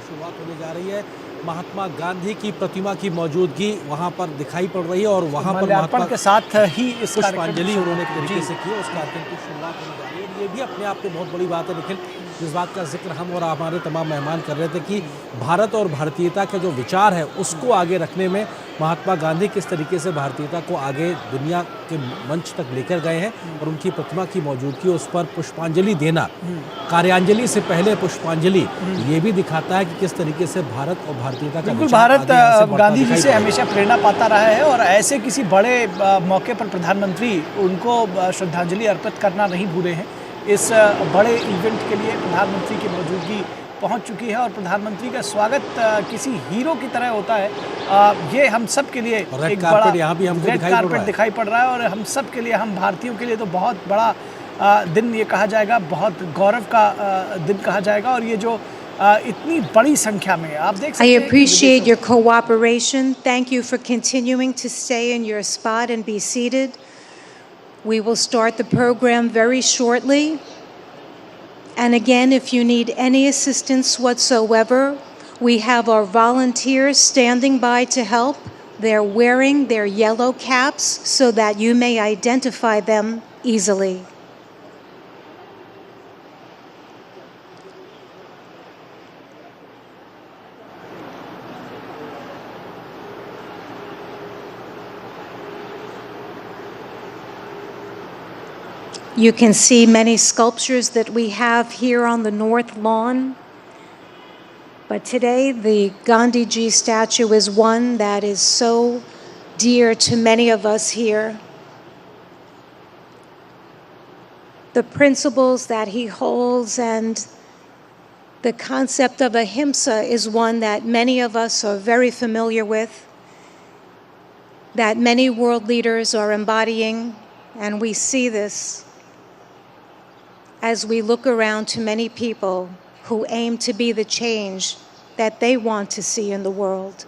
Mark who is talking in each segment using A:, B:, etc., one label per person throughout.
A: शुरुआत होने जा रही है। महात्मा गांधी की प्रतिमा की मौजूदगी वहां पर दिखाई पड़ रही है और वहां पर महात्मा
B: के साथ ही इस
A: पुष्पांजलि उन्होंने एक तरीके से की। उस कार्यक्रम की शुरुआत होने जा रही है। ये भी अपने आप में बहुत बड़ी बात है। लेकिन जिस बात का जिक्र हम और हमारे तमाम मेहमान कर रहे थे कि भारत और भारतीयता के जो विचार है उसको आगे रखने में महात्मा गांधी किस तरीके से भारतीयता को आगे दुनिया के मंच तक लेकर गए हैं और उनकी प्रतिमा की मौजूदगी, उस पर पुष्पांजलि देना, कार्यांजलि से पहले पुष्पांजलि, ये भी दिखाता है कि किस तरीके से भारत और भारतीयता का
B: बिल्कुल भारत गांधी जी से हमेशा प्रेरणा पाता रहा है और ऐसे किसी बड़े मौके पर प्रधानमंत्री उनको श्रद्धांजलि अर्पित करना नहीं भूले हैं। इस बड़े इवेंट के लिए प्रधानमंत्री की मौजूदगी पहुंच चुकी है और प्रधानमंत्री का स्वागत किसी हीरो की तरह होता है। ये हम सब के लिए एक बड़ा
A: यहाँ भी हमको
B: रेड कारपेट दिखाई पड़ रहा है और हम सब के लिए, हम भारतीयों के लिए तो बहुत बड़ा दिन ये कहा जाएगा, बहुत गौरव का दिन कहा जाएगा। और ये जो इतनी बड़ी संख्या में आप देख सकते हैं।
C: I appreciate your cooperation. Thank you for continuing to stay in your spot and be seated. We will start the program very shortly. And again, if you need any assistance whatsoever, we have our volunteers standing by to help. They're wearing their yellow caps so that you may identify them easily. You can see many sculptures that we have here on the North Lawn. But today, the Gandhiji statue is one that is so dear to many of us here. The principles that he holds and the concept of ahimsa is one that many of us are very familiar with, that many world leaders are embodying, and we see this as we look around to many people who aim to be the change that they want to see in the world.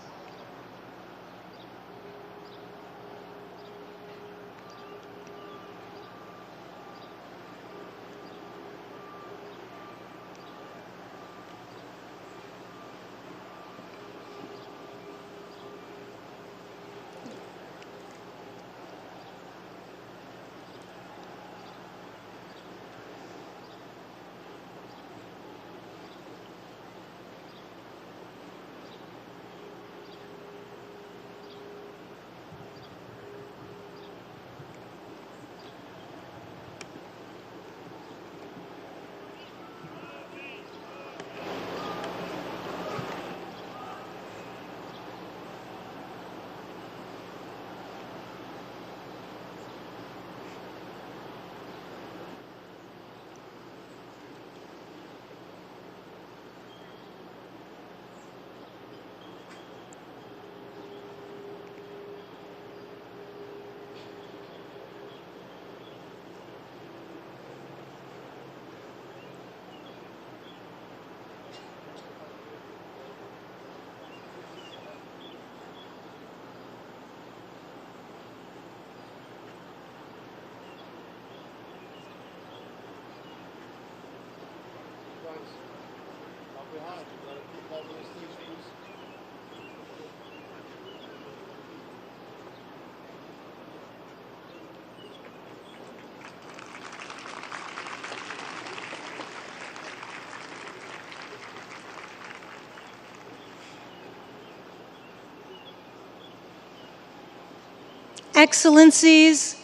C: Excellencies,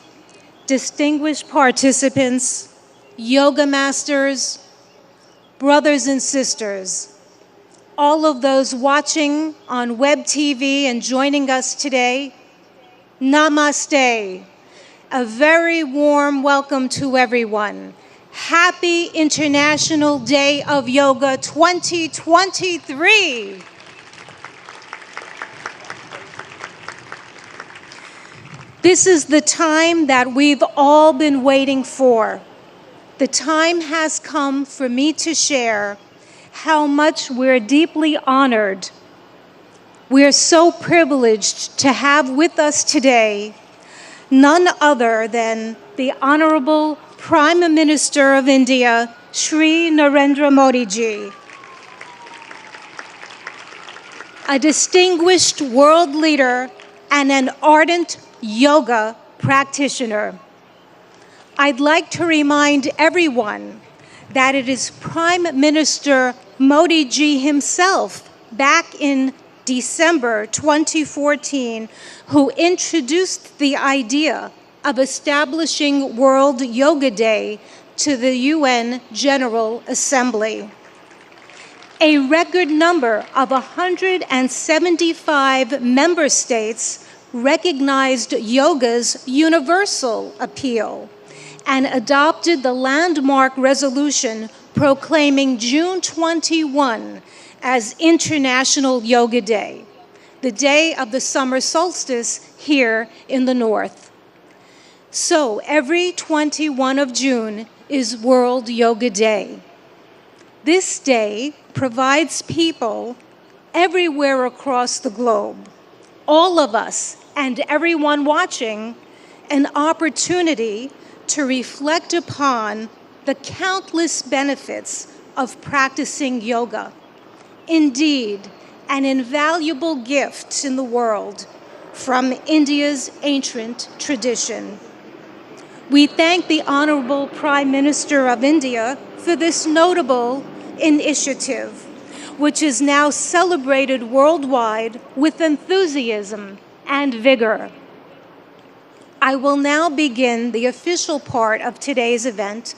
C: distinguished participants, yoga masters, brothers and sisters, all of those watching on web TV and joining us today, namaste. A very warm welcome to everyone. Happy International Day of Yoga 2023. This is the time that we've all been waiting for. The time has come for me to share how much we're deeply honored. We're so privileged to have with us today none other than the Honorable Prime Minister of India, Shri Narendra Modi ji. a distinguished world leader, and an ardent yoga practitioner. I'd like to remind everyone that it is Prime Minister Modi ji himself, back in December 2014, who introduced the idea of establishing World Yoga Day to the UN General Assembly. A record number of 175 member states recognized yoga's universal appeal and adopted the landmark resolution proclaiming June 21 as International Yoga Day, the day of the summer solstice here in the north. So every 21 of June is World Yoga Day. This day provides people everywhere across the globe, all of us and everyone watching, an opportunity to reflect upon the countless benefits of practicing yoga. Indeed, an invaluable gift in the world from India's ancient tradition. We thank the Honorable Prime Minister of India for this notable initiative, which is now celebrated worldwide with enthusiasm and vigor. I will now begin the official part of today's event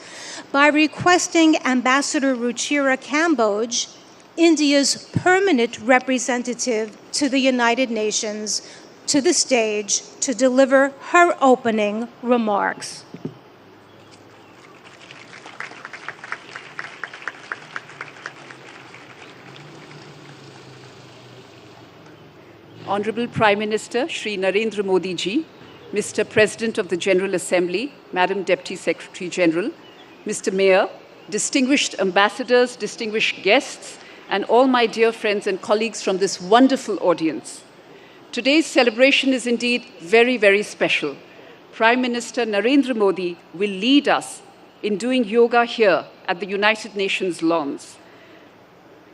C: by requesting Ambassador Ruchira Kamboj, India's permanent representative to the United Nations, to the stage to deliver her opening remarks.
D: Honorable Prime Minister Shri Narendra Modi ji, Mr. President of the General Assembly, Madam Deputy Secretary General, Mr. Mayor, distinguished ambassadors, distinguished guests, and all my dear friends and colleagues from this wonderful audience. Today's celebration is indeed very, very special. Prime Minister Narendra Modi will lead us in doing yoga here at the United Nations lawns.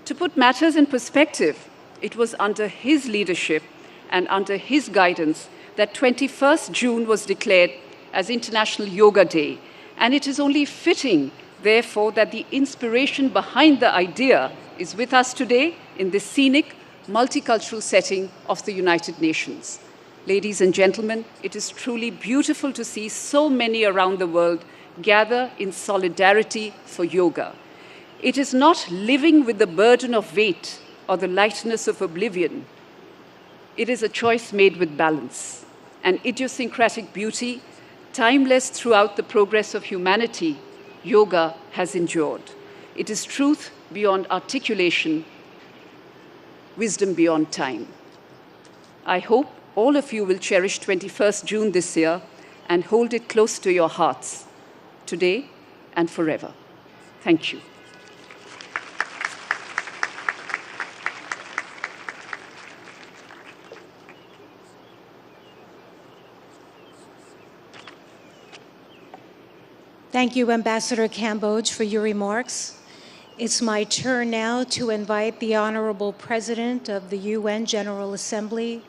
D: To put matters in perspective, it was under his leadership and under his guidance that 21st June was declared as International Yoga Day. And it is only fitting, therefore, that the inspiration behind the idea is with us today in this scenic, multicultural setting of the United Nations. Ladies and gentlemen, it is truly beautiful to see so many around the world gather in solidarity for yoga. It is not living with the burden of weight or the lightness of oblivion. It is a choice made with balance, an idiosyncratic beauty, timeless throughout the progress of humanity. Yoga has endured. It is truth beyond articulation, wisdom beyond time. I hope all of you will cherish 21st June this year and hold it close to your hearts, today and forever. Thank you.
C: Thank you, Ambassador Kamboj, for your remarks. It's my turn now to invite the Honorable President of the UN General Assembly,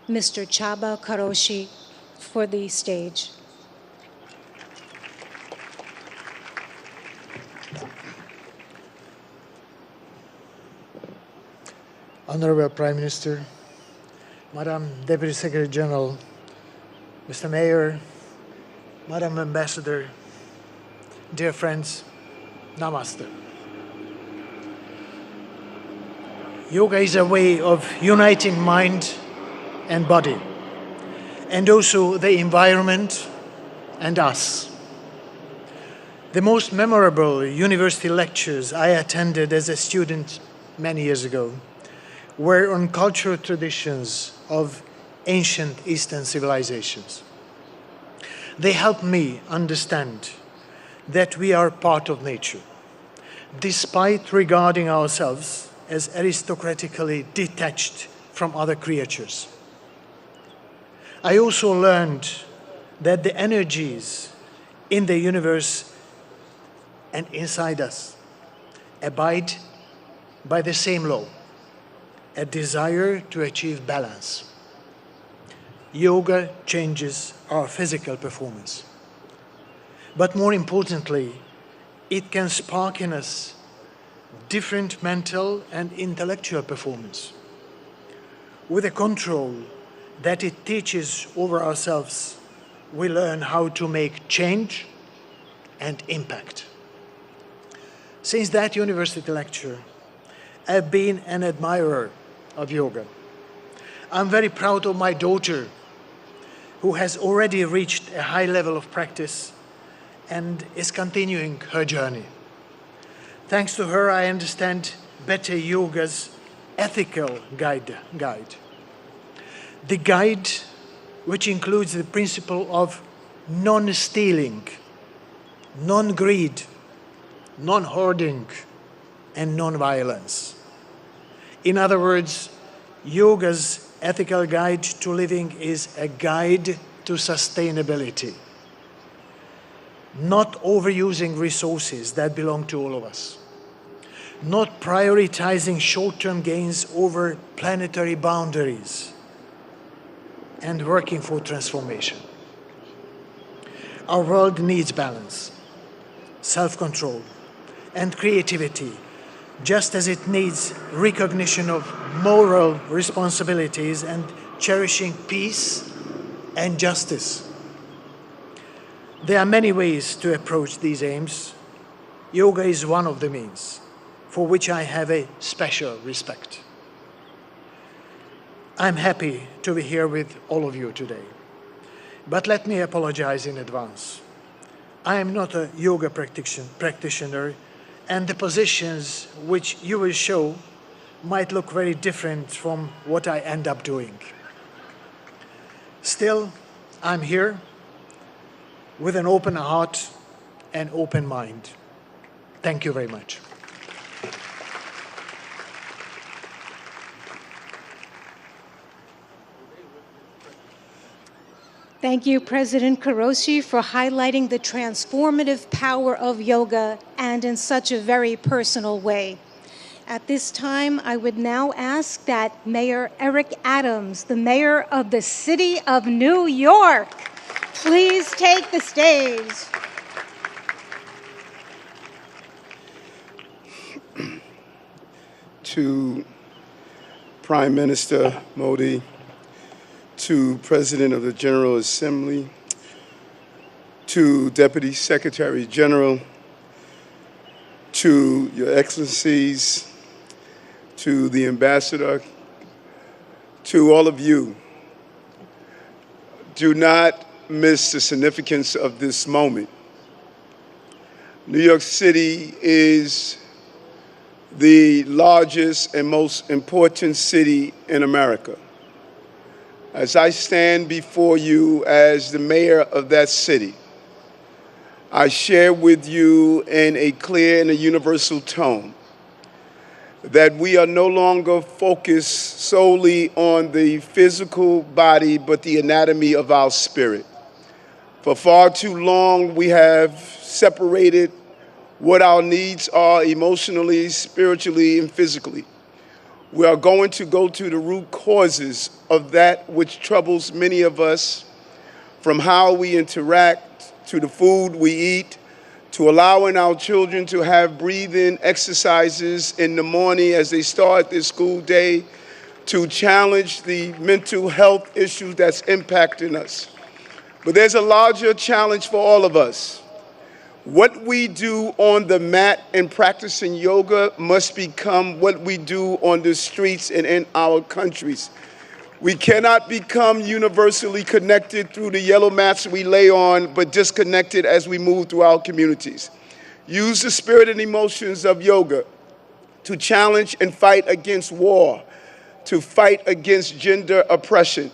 C: Mr. Chaba Karoshi, for the stage.
E: Honorable Prime Minister, Madam Deputy Secretary General, Mr. Mayor, Madam Ambassador, dear friends, Namaste. Yoga is a way of uniting mind and body, and also the environment and us. The most memorable university lectures I attended as a student many years ago were on cultural traditions of ancient Eastern civilizations. They helped me understand that we are part of nature, despite regarding ourselves as aristocratically detached from other creatures. I also learned that the energies in the universe and inside us abide by the same law. a desire to achieve balance. Yoga changes our physical performance. But more importantly, it can spark in us different mental and intellectual performance. With the control that it teaches over ourselves, we learn how to make change and impact. Since that university lecture, I've been an admirer of yoga. I'm very proud of my daughter, who has already reached a high level of practice and is continuing her journey. Thanks to her, I understand better yoga's ethical guide. The guide which includes the principle of non-stealing, non-greed, non-hoarding, and non-violence. In other words, yoga's ethical guide to living is a guide to sustainability, not overusing resources that belong to all of us, not prioritizing short-term gains over planetary boundaries, and working for transformation. Our world needs balance, self-control, and creativity, just as it needs recognition of moral responsibilities and cherishing peace and justice. There are many ways to approach these aims. Yoga is one of the means, for which I have a special respect. I'm happy to be here with all of you today, but let me apologize in advance. I am not a yoga practitioner, and the positions which you will show might look very different from what I end up doing. Still, I'm here with an open heart and open mind. Thank you very much.
C: Thank you, President Kuroshi, for highlighting the transformative power of yoga and in such a very personal way. At this time, I would now ask that Mayor Eric Adams, the mayor of the city of New York, please take the stage.
F: To Prime Minister Modi, to President of the General Assembly, to Deputy Secretary General, to Your Excellencies, to the Ambassador, to all of you, do not miss the significance of this moment. New York City is the largest and most important city in America. As I stand before you as the mayor of that city, I share with you in a clear and a universal tone that we are no longer focused solely on the physical body, but the anatomy of our spirit. For far too long, we have separated what our needs are emotionally, spiritually, and physically. We are going to go to the root causes of that which troubles many of us, from how we interact, to the food we eat, to allowing our children to have breathing exercises in the morning as they start their school day, to challenge the mental health issues that's impacting us. But there's a larger challenge for all of us. What we do on the mat and practicing yoga must become what we do on the streets and in our countries. We cannot become universally connected through the yellow mats we lay on, but disconnected as we move through our communities. Use the spirit and emotions of yoga to challenge and fight against war, to fight against gender oppression,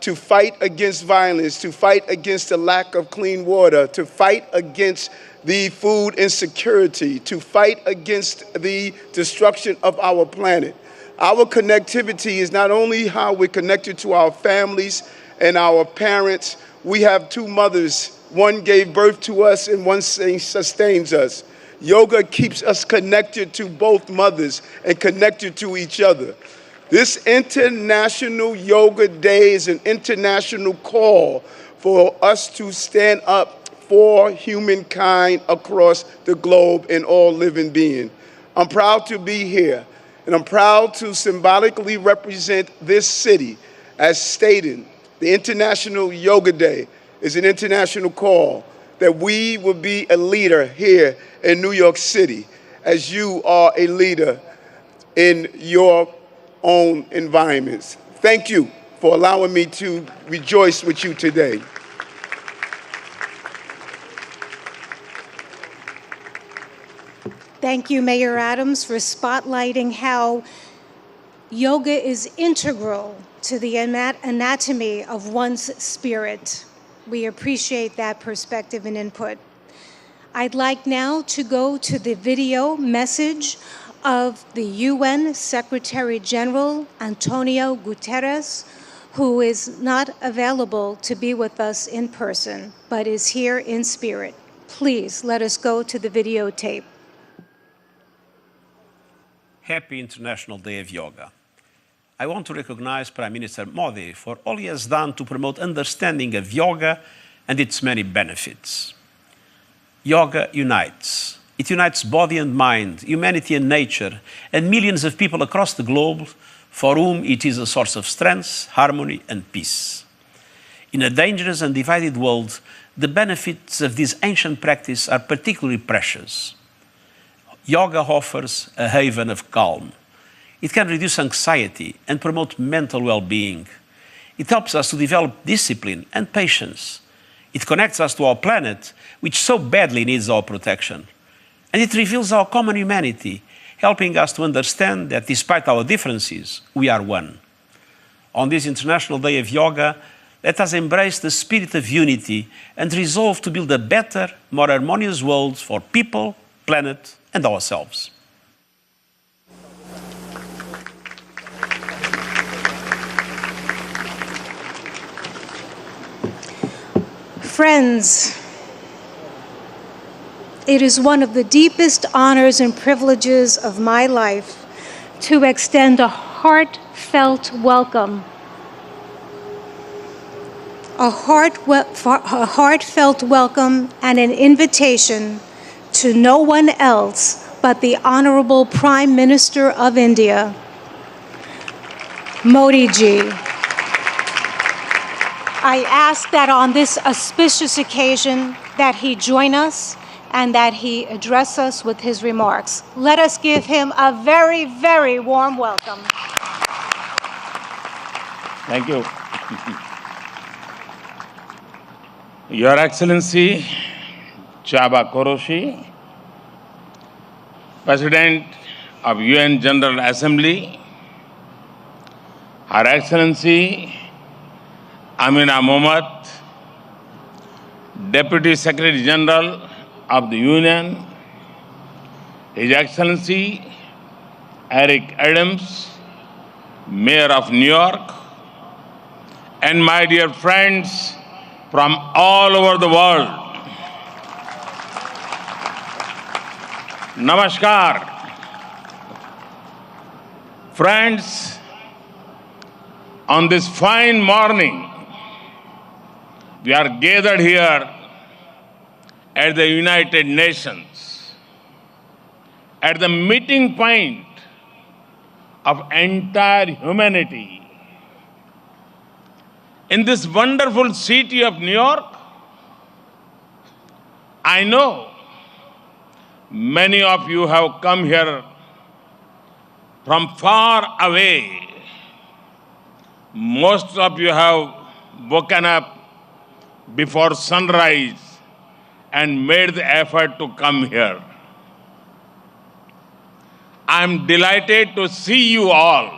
F: to fight against violence, to fight against the lack of clean water, to fight against the food insecurity, to fight against the destruction of our planet. Our connectivity is not only how we're connected to our families and our parents. We have two mothers. One gave birth to us and one sustains us. Yoga keeps us connected to both mothers and connected to each other. This International Yoga Day is an international call for us to stand up for humankind across the globe and all living beings. I'm proud to be here, and I'm proud to symbolically represent this city. As stated, the International Yoga Day is an international call that we will be a leader here in New York City, as you are a leader in your own environments. Thank you for allowing me to rejoice with you today.
C: Thank you, Mayor Adams, for spotlighting how yoga is integral to the anatomy of one's spirit. We appreciate that perspective and input. I'd like now to go to the video message of the UN Secretary General Antonio Guterres, who is not available to be with us in person, but is here in spirit. Please let us go to the videotape.
G: Happy International Day of Yoga. I want to recognize Prime Minister Modi for all he has done to promote understanding of yoga and its many benefits. Yoga unites. It unites body and mind, humanity and nature, and millions of people across the globe for whom it is a source of strength, harmony, and peace. In a dangerous and divided world, the benefits of this ancient practice are particularly precious. Yoga offers a haven of calm. It can reduce anxiety and promote mental well-being. It helps us to develop discipline and patience. It connects us to our planet, which so badly needs our protection. And it reveals our common humanity, helping us to understand that despite our differences, we are one. On this International Day of Yoga, let us embrace the spirit of unity and resolve to build a better, more harmonious world for people, planet, and ourselves.
C: Friends, it is one of the deepest honors and privileges of my life to extend a heartfelt welcome. A heartfelt welcome and an invitation to no one else but the Honorable Prime Minister of India, Modi ji. I ask that on this auspicious occasion that he join us and that he address us with his remarks. Let us give him a very, very warm welcome.
H: Thank you. Your Excellency, Chaba Koroshi, President of UN General Assembly, Her Excellency Amina Mohammed, Deputy Secretary General of the Union, His Excellency Eric Adams, Mayor of New York, and my dear friends from all over the world. Namaskar. Friends, on this fine morning, we are gathered here at the United Nations, at the meeting point of entire humanity. In this wonderful city of New York, I know many of you have come here from far away. Most of you have woken up before sunrise and made the effort to come here. I am delighted to see you all,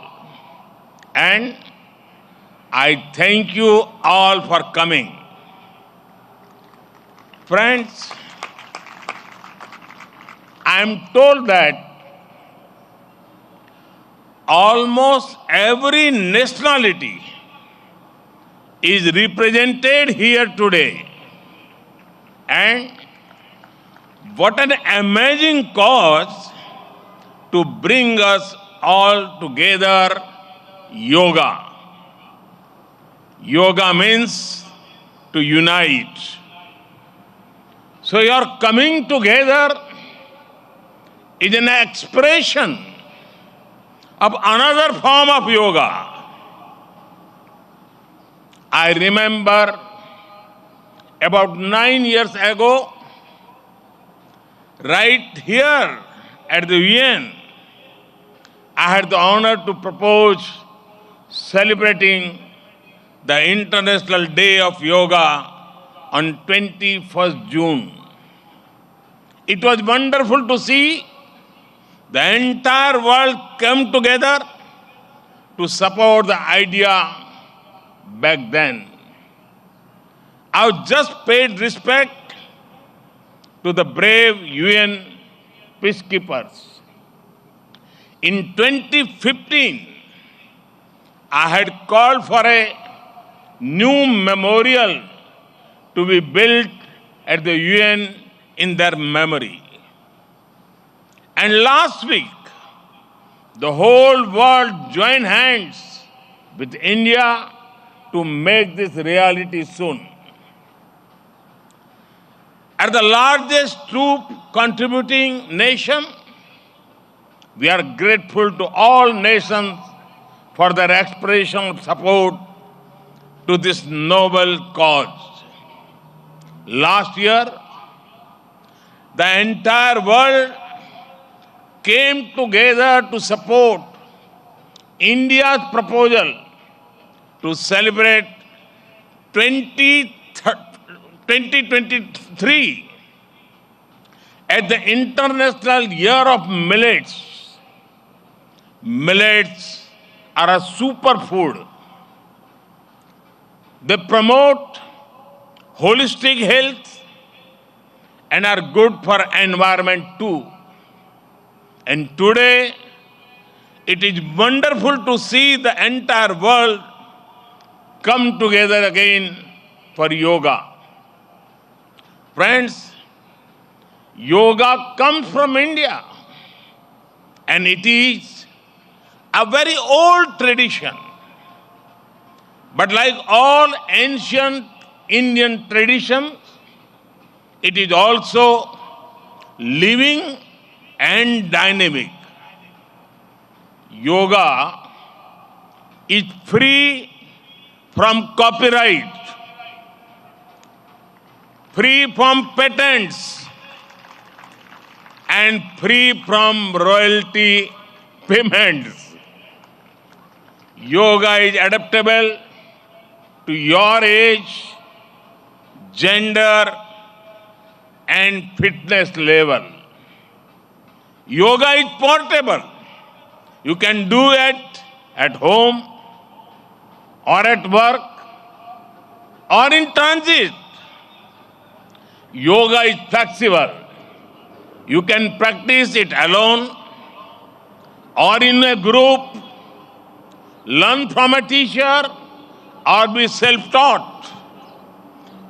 H: and I thank you all for coming. Friends, I am told that almost every nationality is represented here today. And what an amazing cause to bring us all together yoga. Yoga means to unite. So your coming together is an expression of another form of yoga. I remember about 9 years ago, right here at the UN, I had the honor to propose celebrating the International Day of Yoga on 21st June. It was wonderful to see the entire world come together to support the idea back then. I just paid respect to the brave UN peacekeepers. In 2015, I had called for a new memorial to be built at the UN in their memory. And last week, the whole world joined hands with India to make this reality soon. As the largest troop contributing nation, we are grateful to all nations for their expression of support to this noble cause. Last year, the entire world came together to support India's proposal to celebrate 2023 as the International Year of Millets. Millets are a superfood. They promote holistic health and are good for environment too. And today, it is wonderful to see the entire world come together again for yoga. Friends, yoga comes from India, and it is a very old tradition. But like all ancient Indian traditions, it is also living and dynamic. Yoga is free from copyright, free from patents, and free from royalty payments. Yoga is adaptable to your age, gender, and fitness level. Yoga is portable. You can do it at home or at work or in transit. Yoga is flexible. You can practice it alone or in a group, learn from a teacher or be self-taught.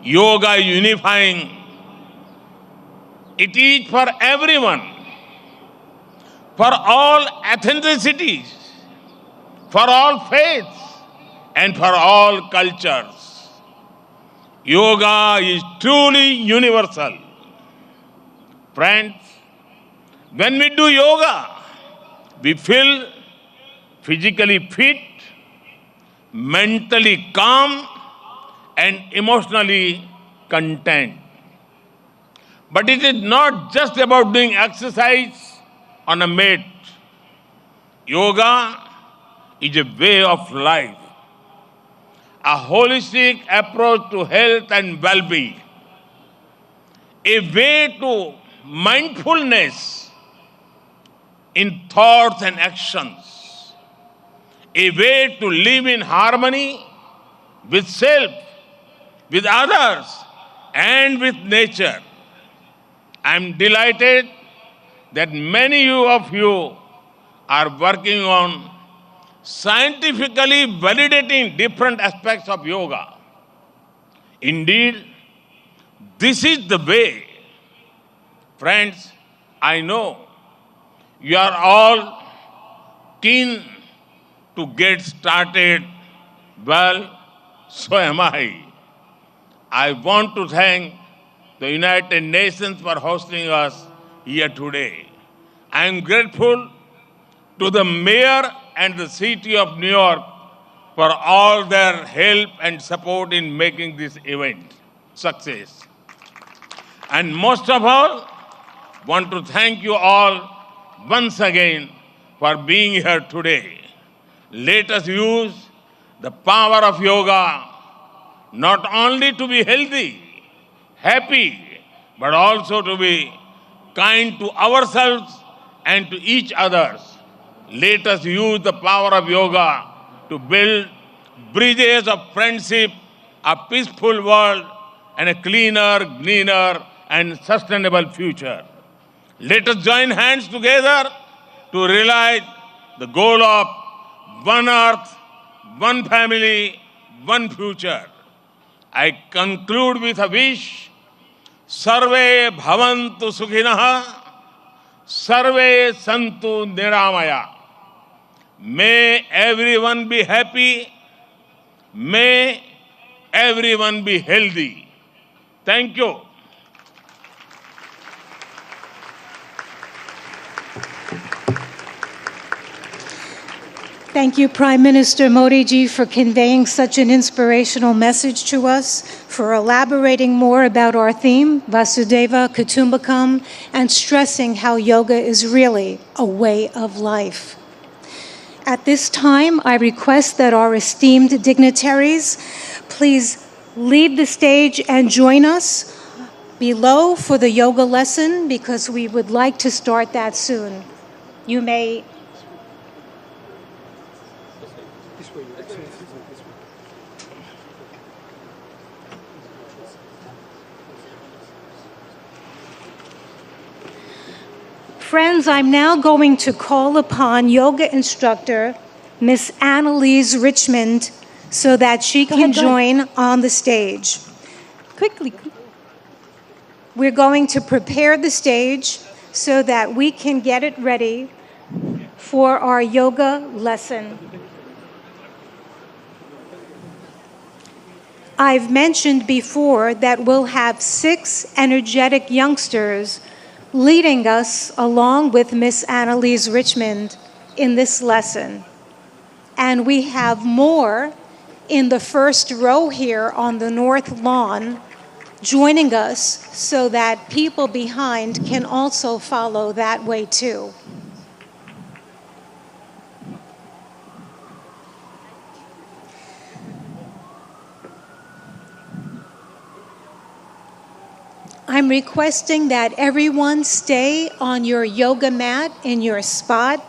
H: Yoga is unifying. It is for everyone, for all ethnicities, for all faiths, and for all cultures. Yoga is truly universal. Friends, when we do yoga, we feel physically fit, mentally calm, and emotionally content. But it is not just about doing exercise on a mat. Yoga is a way of life, a holistic approach to health and well-being, a way to mindfulness in thoughts and actions, a way to live in harmony with self, with others, and with nature. I am delighted that many of you are working on scientifically validating different aspects of yoga. Indeed, this is the way. Friends, I know you are all keen to get started, well, so am I. I want to thank the United Nations for hosting us here today. I am grateful to the mayor and the city of New York for all their help and support in making this event success. And most of all, want to thank you all once again for being here today. Let us use the power of yoga not only to be healthy, happy, but also to be kind to ourselves and to each others. Let us use the power of yoga to build bridges of friendship, a peaceful world, and a cleaner, greener, and sustainable future. Let us join hands together to realize the goal of one earth, one family, one future. I conclude with a wish. Sarve bhavantu sukhinah, sarve santu niramaya. May everyone be happy. May everyone be healthy. Thank you.
C: Thank you, Prime Minister Modi ji, for conveying such an inspirational message to us, for elaborating more about our theme, Vasudeva Kutumbakam, and stressing how yoga is really a way of life. At this time, I request that our esteemed dignitaries please leave the stage and join us below for the yoga lesson, because we would like to start that soon. You may... Friends, I'm now going to call upon yoga instructor Miss Annalise Richmond so that she can join on the stage.
I: Quickly.
C: We're going to prepare the stage so that we can get it ready for our yoga lesson. I've mentioned before that we'll have 6 energetic youngsters leading us along with Miss Annalise Richmond in this lesson. And we have more in the first row here on the north lawn joining us so that people behind can also follow that way too. I'm requesting that everyone stay on your yoga mat in your spot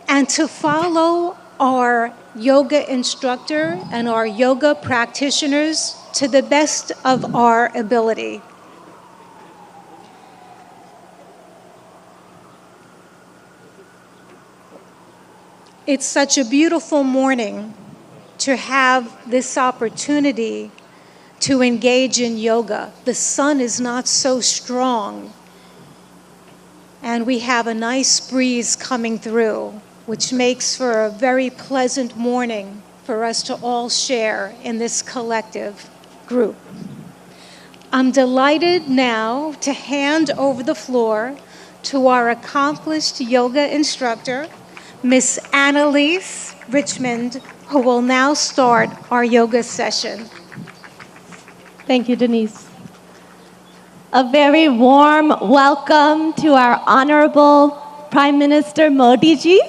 C: and to follow our yoga instructor and our yoga practitioners to the best of our ability. It's such a beautiful morning to have this opportunity to engage in yoga. The sun is not so strong, and we have a nice breeze coming through, which makes for a very pleasant morning for us to all share in this collective group. I'm delighted now to hand over the floor to our accomplished yoga instructor, Miss Annalise Richmond, who will now start our yoga session.
I: Thank you, Denise. A very warm welcome to our Honorable Prime Minister Modi ji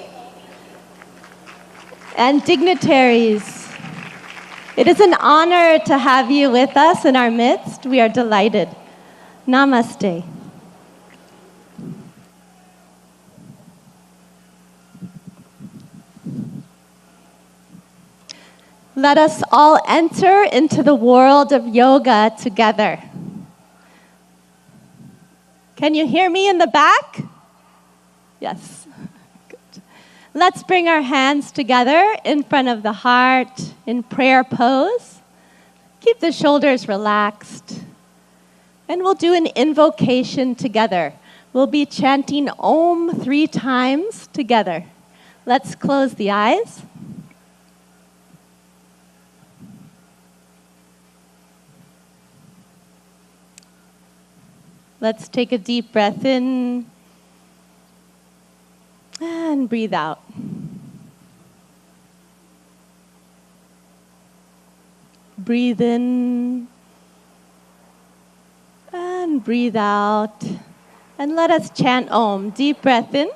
I: and dignitaries. It is an honor to have you with us in our midst. We are delighted. Namaste. Let us all enter into the world of yoga together. Can you hear me in the back? Yes. Good. Let's bring our hands together in front of the heart in prayer pose. Keep the shoulders relaxed. And we'll do an invocation together. We'll be chanting Om 3 times together. Let's close the eyes. Let's take a deep breath in and breathe out. Breathe in and breathe out. And let us chant Om. Deep breath in.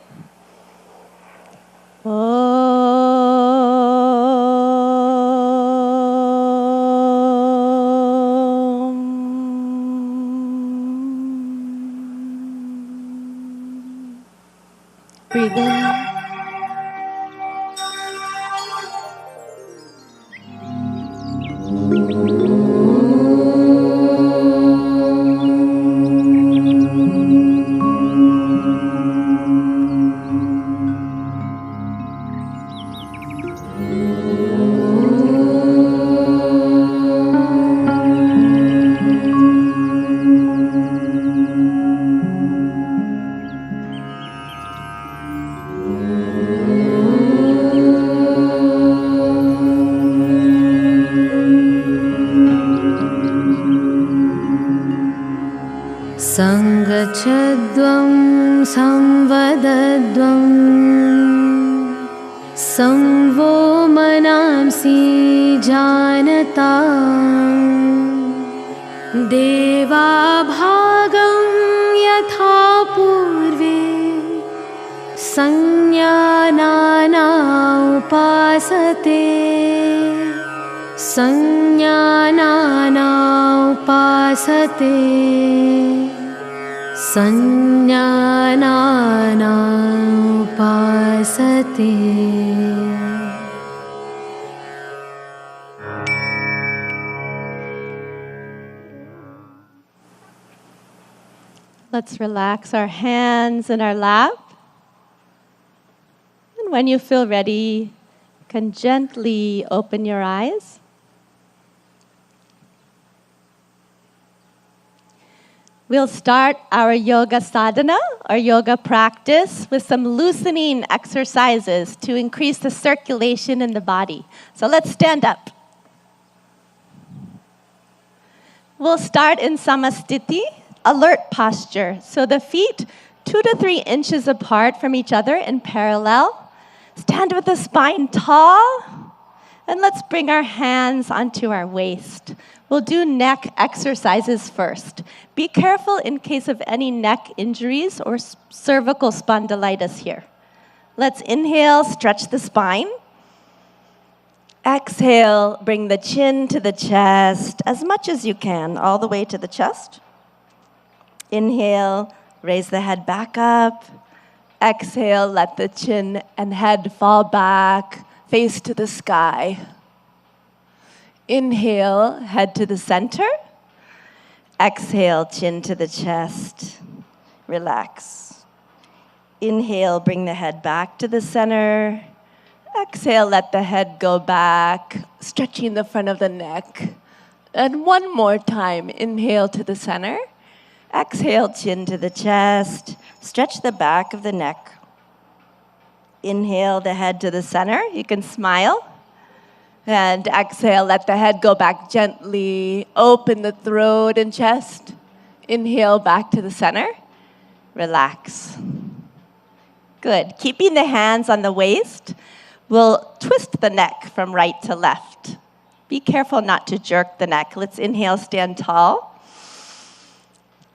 I: Om. Breathe in.
J: सङ्गच्छद्वं संवदद्वं संवो मनांसि जानता देवाभागं यथा पूर्वे संज्ञानाना उपासते संज्ञानाना उपासते संज्ञानाना उपासते.
I: Let's relax our hands in our lap. And when you feel ready, you can gently open your eyes. We'll start our yoga sadhana, or yoga practice, with some loosening exercises to increase the circulation in the body. So let's stand up. We'll start in samastiti, alert posture. So the feet 2 to 3 inches apart from each other in parallel. Stand with the spine tall. And let's bring our hands onto our waist. We'll do neck exercises first. Be careful in case of any neck injuries or cervical spondylitis here. Let's inhale, stretch the spine. Exhale, bring the chin to the chest as much as you can, all the way to the chest. Inhale, raise the head back up. Exhale, let the chin and head fall back, face to the sky. Inhale, head to the center. Exhale, chin to the chest. Relax. Inhale, bring the head back to the center. Exhale, let the head go back, stretching the front of the neck. And one more time, inhale to the center. Exhale, chin to the chest. Stretch the back of the neck. Inhale the head to the center. You can smile. And exhale, let the head go back gently. Open the throat and chest. Inhale back to the center. Relax. Good. Keeping the hands on the waist, we'll twist the neck from right to left. Be careful not to jerk the neck. Let's inhale, stand tall.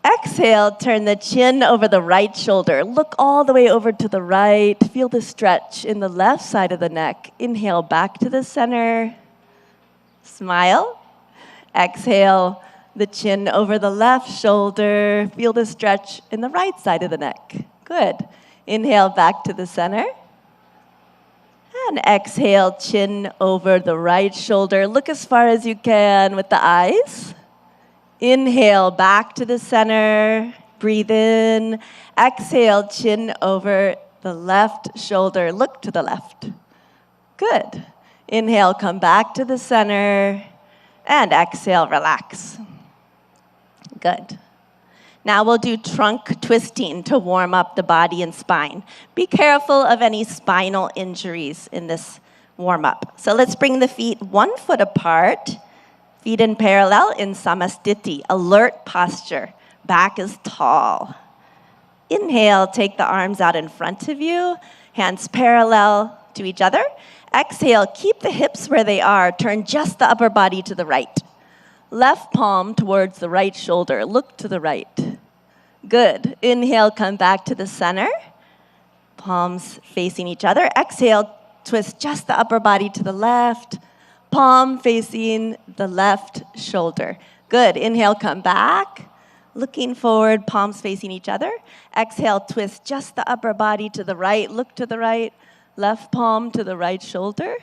I: Exhale, turn the chin over the right shoulder. Look all the way over to the right. Feel the stretch in the left side of the neck. Inhale back to the center. Smile. Exhale, the chin over the left shoulder. Feel the stretch in the right side of the neck. Good. Inhale back to the center. And exhale, chin over the right shoulder. Look as far as you can with the eyes. Inhale, back to the center. Breathe in. Exhale, chin over the left shoulder. Look to the left. Good. Inhale, come back to the center. And exhale, relax. Good. Now we'll do trunk twisting to warm up the body and spine. Be careful of any spinal injuries in this warm-up. So let's bring the feet 1 foot apart. Feet in parallel in samastiti, alert posture. back is tall. Inhale, take the arms out in front of you, hands parallel to each other. Exhale, keep the hips where they are. Turn just the upper body to the right. Left palm towards the right shoulder. Look to the right. Good. Inhale, come back to the center. Palms facing each other. Exhale, twist just the upper body to the left. Palm facing the left shoulder. Good. Inhale, come back. Looking forward, palms facing each other. Exhale, twist just the upper body to the right. Look to the right. Left palm to the right shoulder.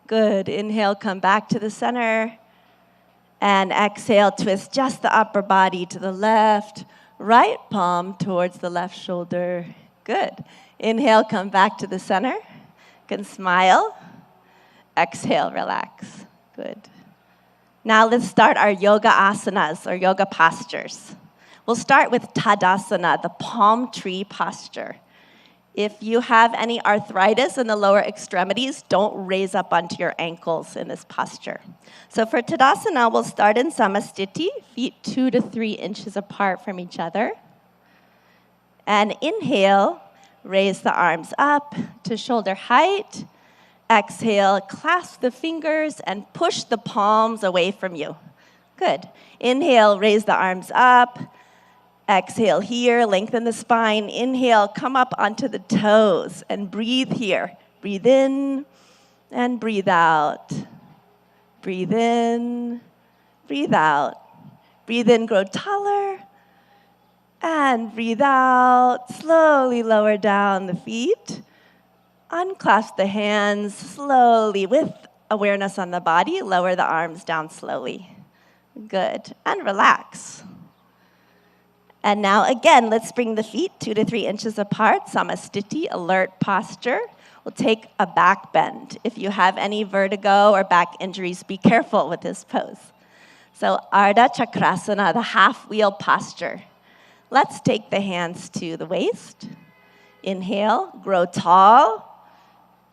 I: Good. Inhale, come back to the center. And exhale, twist just the upper body to the left. Right palm towards the left shoulder. Good. Inhale, come back to the center. You can smile. Exhale, relax. Good. Now let's start our yoga asanas, or yoga postures. We'll start with Tadasana, the palm tree posture. If you have any arthritis in the lower extremities, don't raise up onto your ankles in this posture. So for Tadasana, we'll start in Samastiti, feet 2 to 3 inches apart from each other. And inhale, raise the arms up to shoulder height. Exhale, clasp the fingers and push the palms away from you. Good. Inhale, raise the arms up. Exhale here, lengthen the spine. Inhale, come up onto the toes and breathe here. Breathe in and breathe out. Breathe in, breathe out. Breathe in, grow taller. And breathe out, slowly lower down the feet. Unclasp the hands slowly with awareness on the body. Lower the arms down slowly. Good. And relax. And now again, let's bring the feet 2 to 3 inches apart. Samastiti, alert posture. We'll take a back bend. If you have any vertigo or back injuries, be careful with this pose. So Ardha Chakrasana, the half wheel posture. Let's take the hands to the waist. Inhale, grow tall.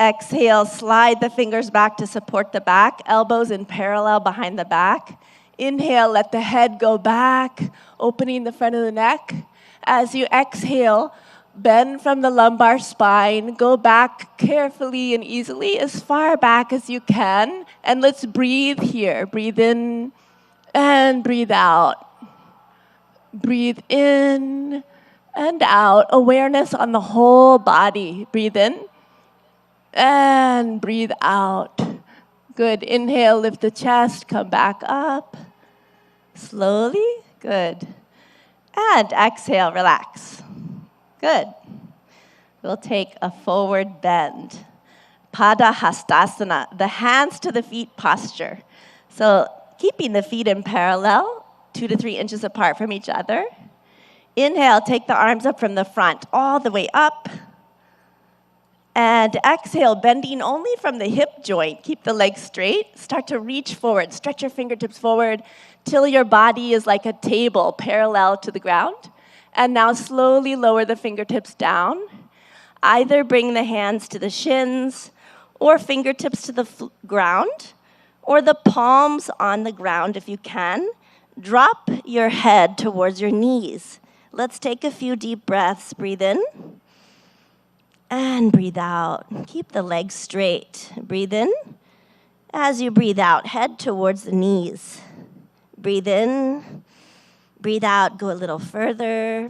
I: Exhale, slide the fingers back to support the back, elbows in parallel behind the back. Inhale, let the head go back, opening the front of the neck. As you exhale, bend from the lumbar spine. Go back carefully and easily, as far back as you can. And let's breathe here. Breathe in and breathe out. Breathe in and out. Awareness on the whole body. Breathe in and breathe out. Good. Inhale, lift the chest, come back up. Slowly. Good. And exhale, relax. Good. We'll take a forward bend. Pada Hastasana, the hands to the feet posture. So keeping the feet in parallel, 2 to 3 inches apart from each other. Inhale, take the arms up from the front, all the way up. And exhale, bending only from the hip joint. Keep the legs straight. Start to reach forward. Stretch your fingertips forward till your body is like a table parallel to the ground. And now slowly lower the fingertips down. Either bring the hands to the shins or fingertips to the ground, or the palms on the ground if you can. Drop your head towards your knees. Let's take a few deep breaths. Breathe in. And breathe out. Keep the legs straight. Breathe in. As you breathe out, head towards the knees. Breathe in. Breathe out. Go a little further.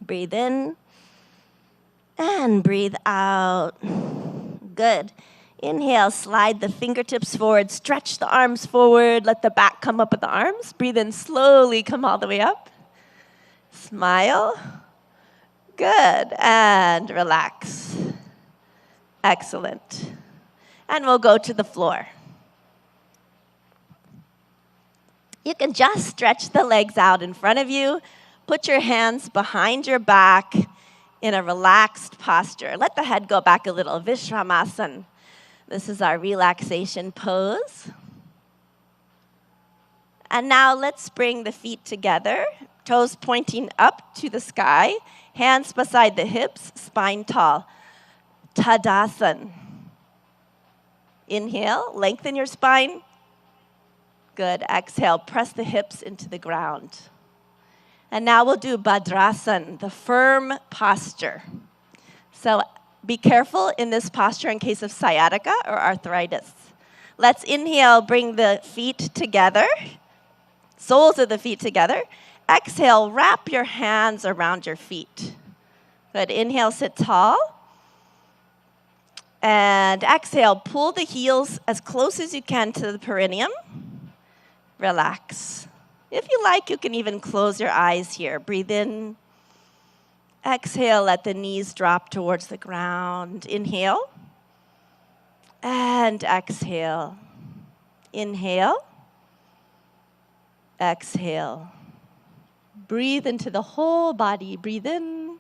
I: Breathe in. And breathe out. Good. Inhale, slide the fingertips forward. Stretch the arms forward. Let the back come up with the arms. Breathe in slowly. Come all the way up. Smile. Good. And relax. Excellent. And we'll go to the floor. You can just stretch the legs out in front of you. Put your hands behind your back in a relaxed posture. Let the head go back a little. Vishramasana. This is our relaxation pose. And now let's bring the feet together. Toes pointing up to the sky. Hands beside the hips, spine tall. Tadasana. Inhale, lengthen your spine. Good. Exhale, press the hips into the ground. And now we'll do Bhadrasan, the firm posture. So be careful in this posture in case of sciatica or arthritis. Let's inhale, bring the feet together, soles of the feet together. Exhale, wrap your hands around your feet. Good. Inhale, sit tall. And exhale, pull the heels as close as you can to the perineum. Relax. If you like, you can even close your eyes here. Breathe in. Exhale, let the knees drop towards the ground. Inhale. And exhale. Inhale. Exhale. Breathe into the whole body. Breathe in.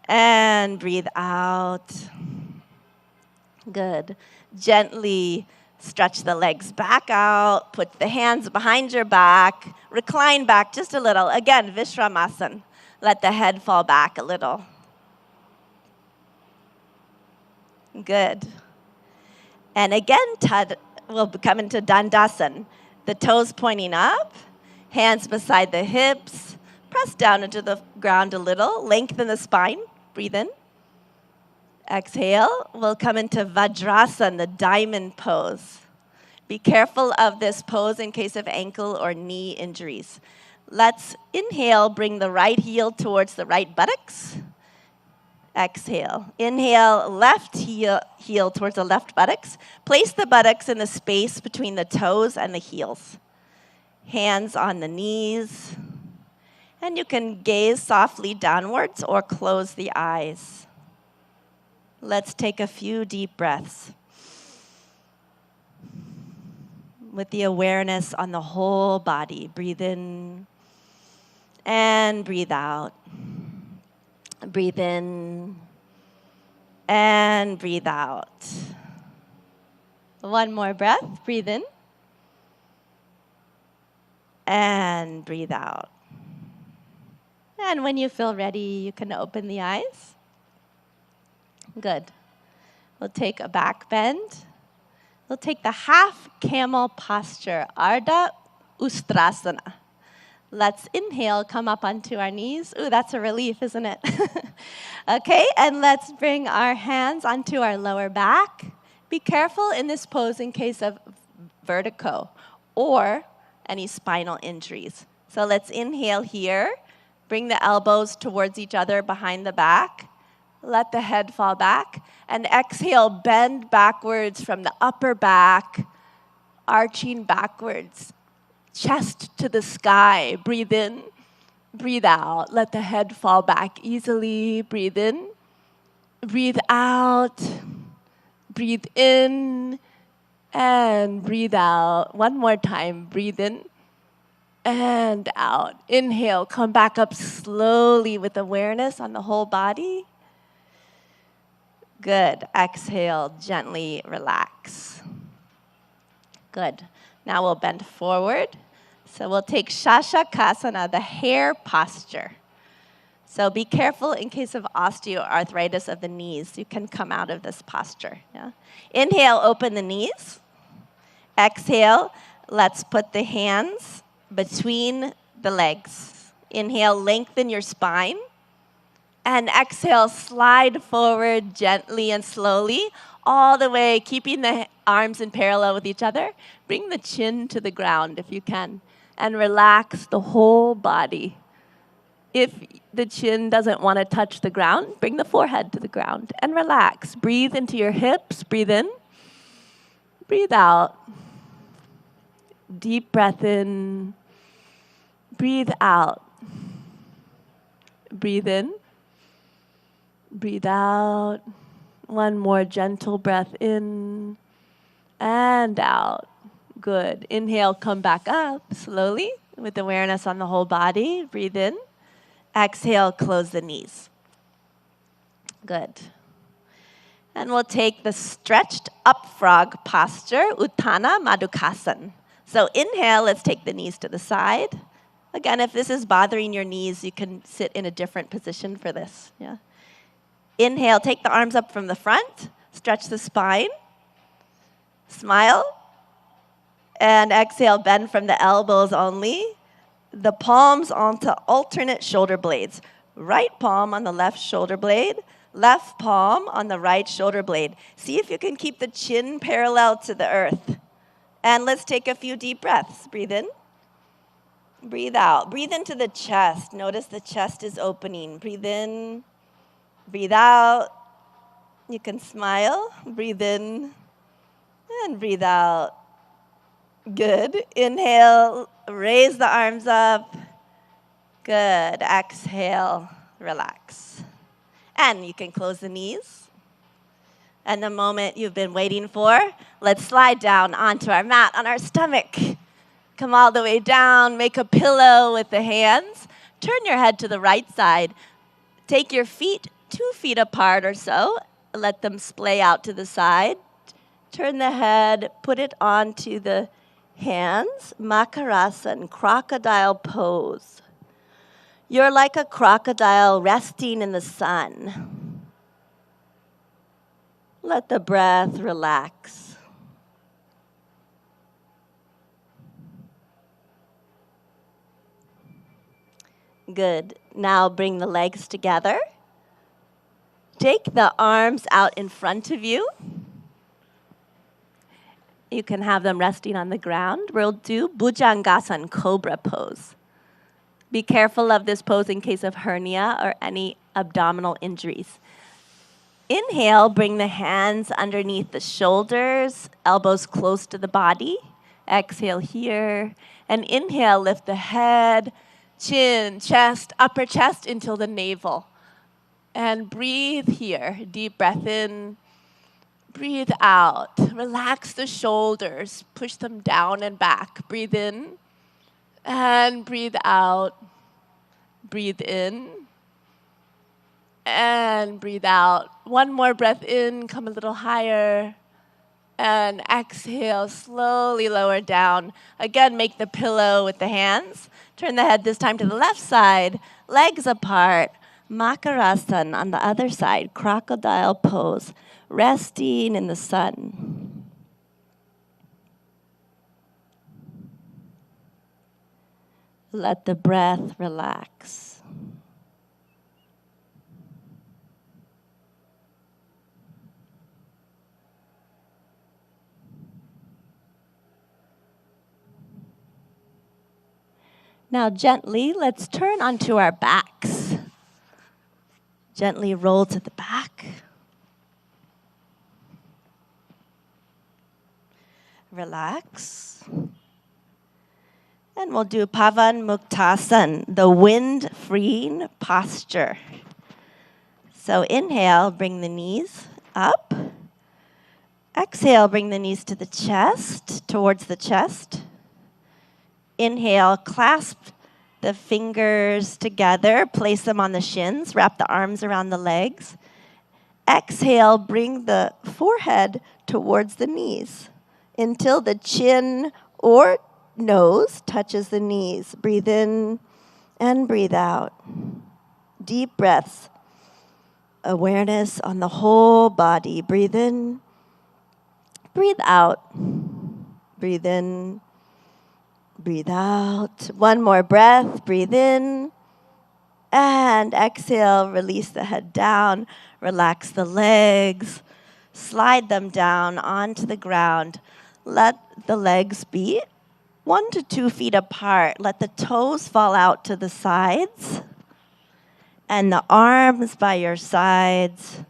I: And breathe out. Good. Gently stretch the legs back out. Put the hands behind your back. Recline back just a little. Again, Vishramasana. Let the head fall back a little. Good. And again, we'll come into Dandasana. The toes pointing up. Hands beside the hips. Press down into the ground a little. Lengthen the spine. Breathe in. Exhale. We'll come into Vajrasana, the diamond pose. Be careful of this pose in case of ankle or knee injuries. Let's inhale, bring the right heel towards the right buttocks. Exhale. Inhale, left heel towards the left buttocks. Place the buttocks in the space between the toes and the heels. Hands on the knees. And you can gaze softly downwards or close the eyes. Let's take a few deep breaths with the awareness on the whole body. Breathe in and breathe out. Breathe in and breathe out. One more breath. Breathe in and breathe out. And when you feel ready, you can open the eyes. Good. We'll take a back bend. We'll take the half camel posture, Ardha Ustrasana. Let's inhale, come up onto our knees. Ooh, that's a relief, isn't it? Okay, and let's bring our hands onto our lower back. Be careful in this pose in case of vertigo or any spinal injuries. So let's inhale here. Bring the elbows towards each other behind the back. Let the head fall back. And exhale, bend backwards from the upper back, arching backwards, chest to the sky. Breathe in, breathe out. Let the head fall back easily. Breathe in, breathe out. Breathe in and breathe out. One more time. Breathe in and out. Inhale, come back up slowly with awareness on the whole body. Good. Exhale, gently relax. Good. Now we'll bend forward. So we'll take Shashakasana, the hare posture. So be careful in case of osteoarthritis of the knees. You can come out of this posture. Yeah? Inhale, open the knees. Exhale, let's put the hands between the legs. Inhale, lengthen your spine. And exhale, slide forward gently and slowly, all the way, keeping the arms in parallel with each other. Bring the chin to the ground if you can, and relax the whole body. If the chin doesn't want to touch the ground, bring the forehead to the ground and relax. Breathe into your hips. Breathe in. Breathe out. Deep breath in. Breathe out. Breathe in. Breathe out. One more gentle breath in and out. Good. Inhale, come back up slowly with awareness on the whole body. Breathe in. Exhale, close the knees. Good. And we'll take the stretched up frog posture, Uttana Madhukasana. So inhale, let's take the knees to the side. Again, if this is bothering your knees, you can sit in a different position for this. Yeah. Inhale, take the arms up from the front, stretch the spine, smile, and exhale, bend from the elbows only.
K: the palms onto alternate shoulder blades. Right palm on the left shoulder blade, left palm on the right shoulder blade. See if you can keep the chin parallel to the earth. And let's take a few deep breaths. Breathe in. Breathe out. Breathe into the chest. Notice the chest is opening. Breathe in. Breathe out. You can smile. Breathe in. And breathe out. Good. Inhale. Raise the arms up. Good. Exhale. Relax. And you can close the knees. And the moment you've been waiting for, let's slide down onto our mat on our stomach. Come all the way down, make a pillow with the hands. Turn your head to the right side. Take your feet 2 feet apart or so. Let them splay out to the side. Turn the head, put it onto the hands. Makarasana, crocodile pose. You're like a crocodile resting in the sun. Let the breath relax. Good. Now bring the legs together. Take the arms out in front of you. You can have them resting on the ground. We'll do Bhujangasana, cobra pose. Be careful of this pose in case of hernia or any abdominal injuries. Inhale, bring the hands underneath the shoulders, elbows close to the body. Exhale here. And inhale, lift the head, chin, chest, upper chest until the navel. And breathe here. Deep breath in. Breathe out. Relax the shoulders. Push them down and back. Breathe in. And breathe out. Breathe in. And breathe out. One more breath in. Come a little higher. And exhale. Slowly lower down. Again, make the pillow with the hands. Turn the head this time to the left side, legs apart. Makarasana on the other side, crocodile pose, resting in the sun. Let the breath relax. Now gently, let's turn onto our backs. Gently roll to the back. Relax. And we'll do Pavan Muktasana, the wind-freeing posture. So inhale, bring the knees up. Exhale, bring the knees to the chest, towards the chest. Inhale, clasp the fingers together, place them on the shins, wrap the arms around the legs. Exhale, bring the forehead towards the knees until the chin or nose touches the knees. Breathe in and breathe out. Deep breaths. Awareness on the whole body. Breathe in, breathe out. Breathe in. Breathe out. One more breath. Breathe in. And exhale. Release the head down. Relax the legs. Slide them down onto the ground. Let the legs be 1 to 2 feet apart. Let the toes fall out to the sides. And the arms by your sides.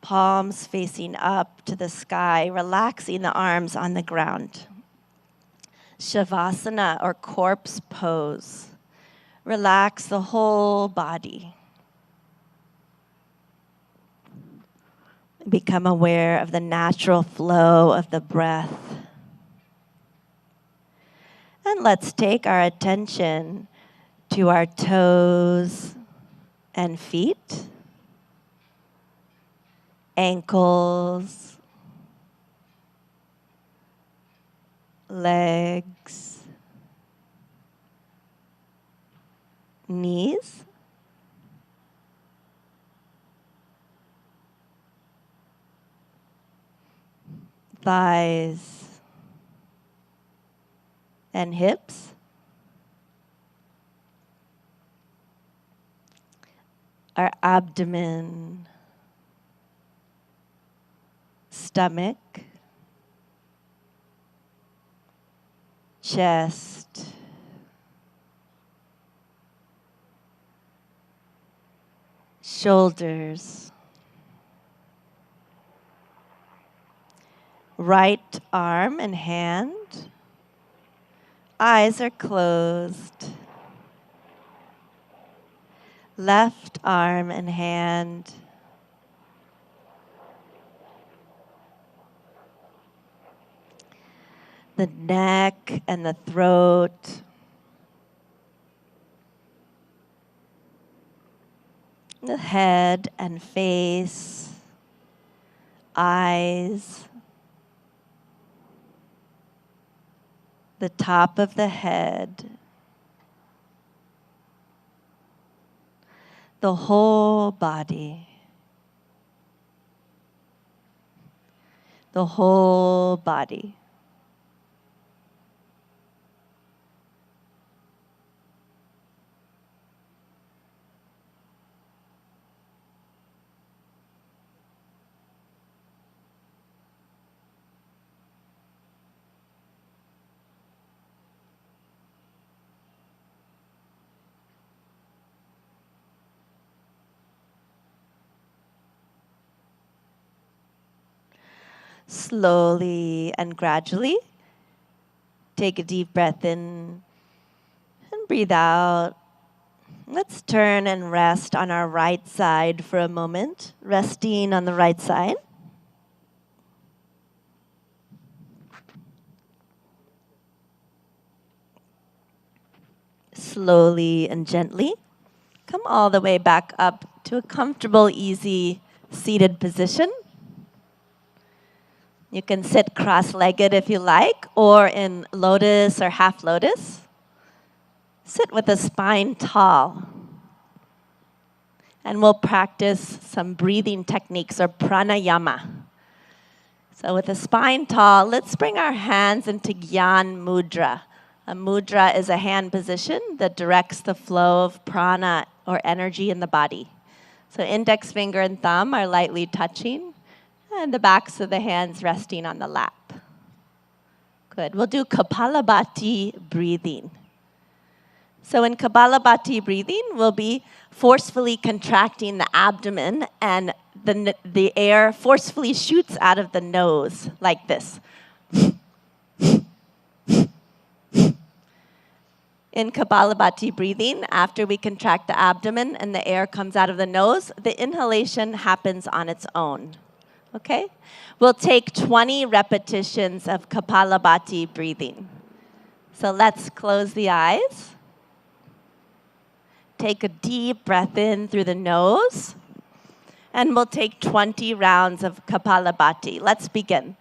K: Palms facing up to the sky. Relaxing the arms on the ground. Shavasana, or corpse pose. Relax the whole body. Become aware of the natural flow of the breath. And let's take our attention to our toes and feet, ankles, legs, knees, thighs, and hips, our abdomen, stomach, chest, shoulders, right arm and hand. Eyes are closed. Left arm and hand. The neck and the throat. The head and face. Eyes. The top of the head. The whole body. The whole body. Slowly and gradually, take a deep breath in and breathe out. Let's turn and rest on our right side for a moment, resting on the right side. Slowly and gently, come all the way back up to a comfortable, easy seated position. You can sit cross-legged if you like, or in lotus or half lotus. Sit with the spine tall. And we'll practice some breathing techniques or pranayama. So with the spine tall, let's bring our hands into Gyan Mudra. A mudra is a hand position that directs the flow of prana or energy in the body. So index finger and thumb are lightly touching, and the backs of the hands resting on the lap. Good. We'll do Kapalabhati breathing. So in Kapalabhati breathing, we'll be forcefully contracting the abdomen, and the air forcefully shoots out of the nose like this. In Kapalabhati breathing, after we contract the abdomen and the air comes out of the nose, the inhalation happens on its own. Okay? We'll take 20 repetitions of Kapalabhati breathing. So let's close the eyes. Take a deep breath in through the nose. And we'll take 20 rounds of Kapalabhati. Let's begin.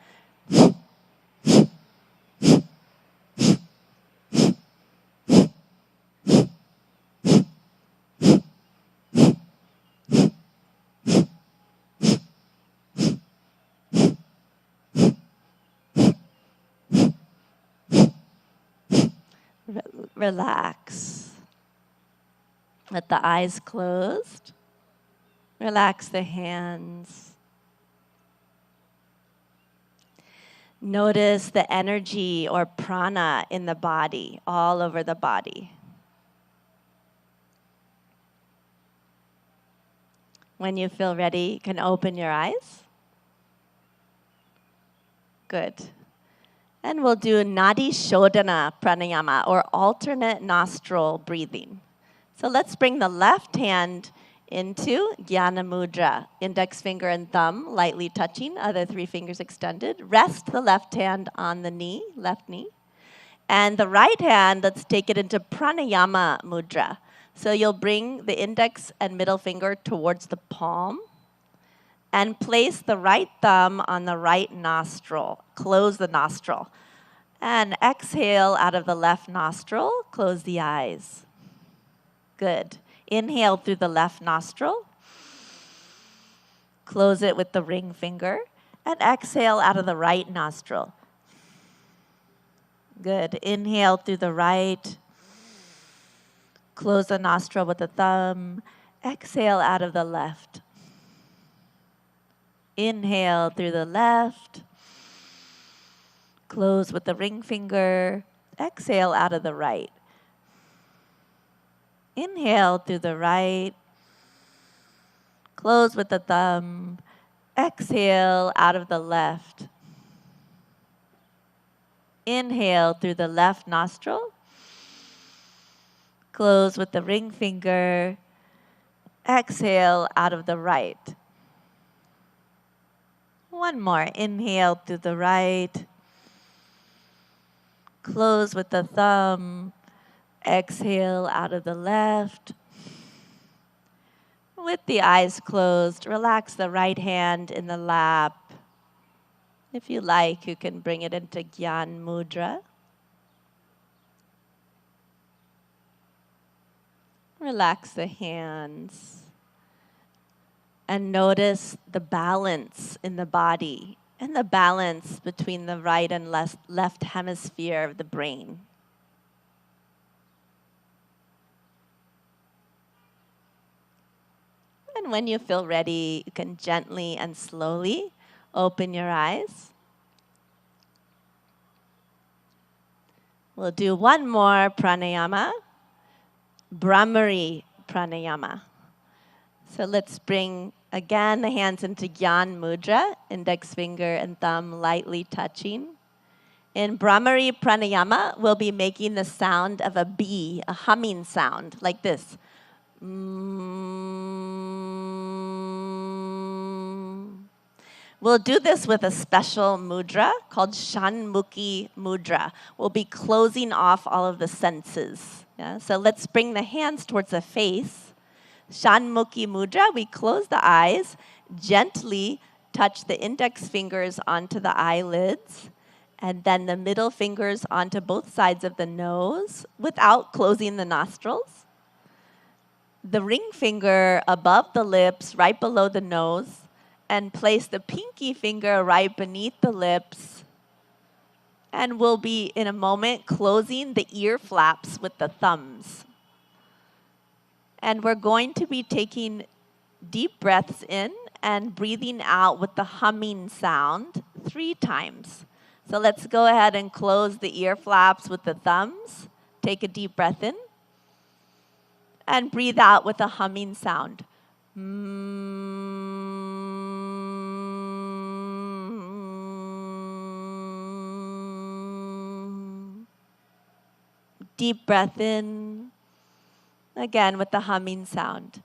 K: Relax. Let the eyes closed. Relax the hands. Notice the energy or prana in the body, all over the body. When you feel ready, you can open your eyes. Good. And we'll do Nadi Shodhana Pranayama, or alternate nostril breathing. So let's bring the left hand into Jnana Mudra. Index finger and thumb lightly touching, other 3 fingers extended. Rest the left hand on the knee, left knee. And the right hand, let's take it into Pranayama Mudra. So you'll bring the index and middle finger towards the palm. And place the right thumb on the right nostril. Close the nostril. And exhale out of the left nostril. Close the eyes. Good. Inhale through the left nostril. Close it with the ring finger. And exhale out of the right nostril. Good. Inhale through the right. Close the nostril with the thumb. Exhale out of the left. Inhale through the left. Close with the ring finger. Exhale out of the right. Inhale through the right. Close with the thumb. Exhale out of the left. Inhale through the left nostril. Close with the ring finger. Exhale out of the right. One more. Inhale through the right. Close with the thumb. Exhale out of the left. With the eyes closed, relax the right hand in the lap. If you like, you can bring it into Gyan Mudra. Relax the hands. And notice the balance in the body and the balance between the right and left hemisphere of the brain. And when you feel ready, you can gently and slowly open your eyes. We'll do one more pranayama, Brahmari pranayama. So let's bring, again, the hands into Gyan Mudra, index finger and thumb lightly touching. In Brahmari pranayama, we'll be making the sound of a bee, a humming sound, like this. We'll do this with a special mudra called Shanmukhi mudra. We'll be closing off all of the senses. Yeah? So let's bring the hands towards the face. Shanmukhi mudra, we close the eyes, gently touch the index fingers onto the eyelids, and then the middle fingers onto both sides of the nose without closing the nostrils. The ring finger above the lips, right below the nose, and place the pinky finger right beneath the lips. And we'll be, in a moment, closing the ear flaps with the thumbs. And we're going to be taking deep breaths in and breathing out with the humming sound 3 times. So let's go ahead and close the ear flaps with the thumbs. Take a deep breath in. And breathe out with a humming sound. Deep breath in. Again with the humming sound.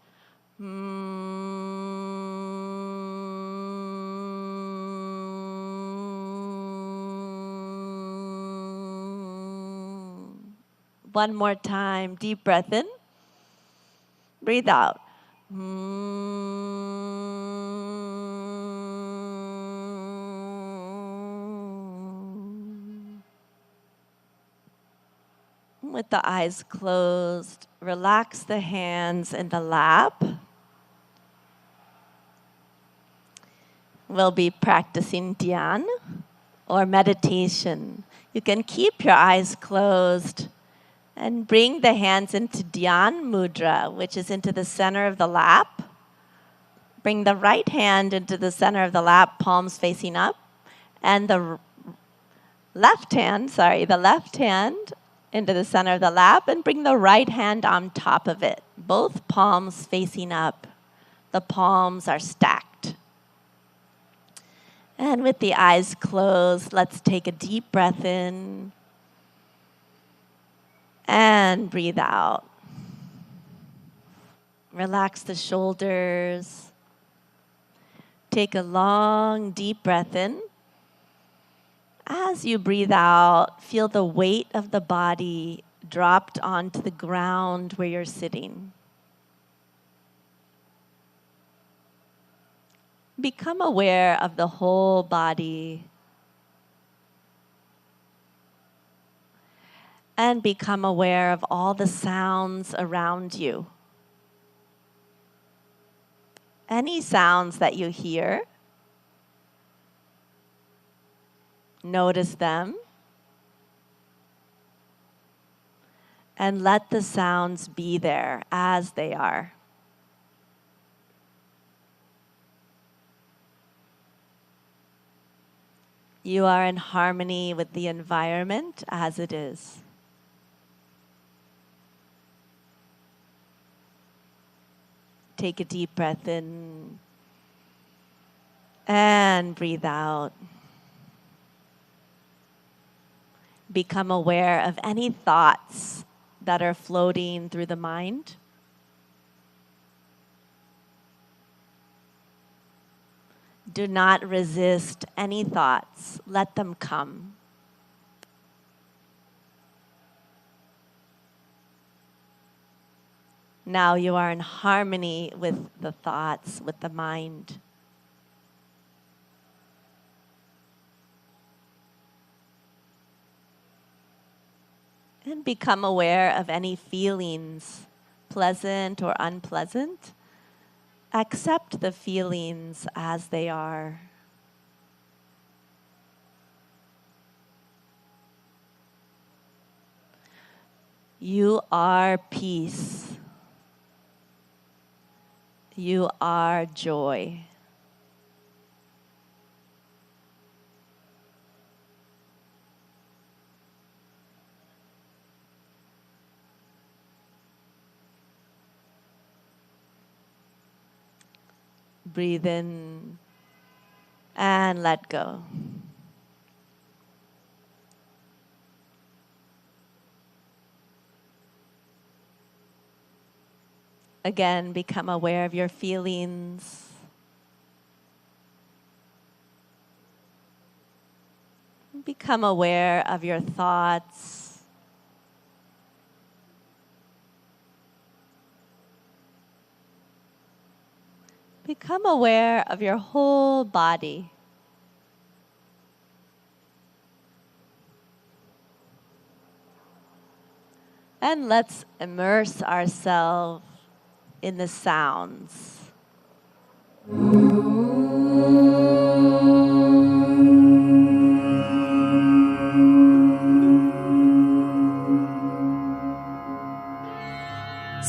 K: One more time. Deep breath in. Breathe out. With the eyes closed, relax the hands in the lap. We'll be practicing dhyan or meditation. You can keep your eyes closed and bring the hands into dhyan mudra, which is into the center of the lap. Bring the right hand into the center of the lap, palms facing up, and the left hand into the center of the lap, and bring the right hand on top of it, both palms facing up. The palms are stacked. And with the eyes closed, let's take a deep breath in and breathe out. Relax the shoulders. Take a long, deep breath in. As you breathe out, feel the weight of the body dropped onto the ground where you're sitting. Become aware of the whole body. And become aware of all the sounds around you. Any sounds that you hear, notice them. And let the sounds be there as they are. You are in harmony with the environment as it is. Take a deep breath in and breathe out. Become aware of any thoughts that are floating through the mind. Do not resist any thoughts. Let them come. Now you are in harmony with the thoughts, with the mind. And become aware of any feelings, pleasant or unpleasant. Accept the feelings as they are. You are peace. You are joy. Breathe in and let go. Again, become aware of your feelings. Become aware of your thoughts. Become aware of your whole body. And let's immerse ourselves in the sounds.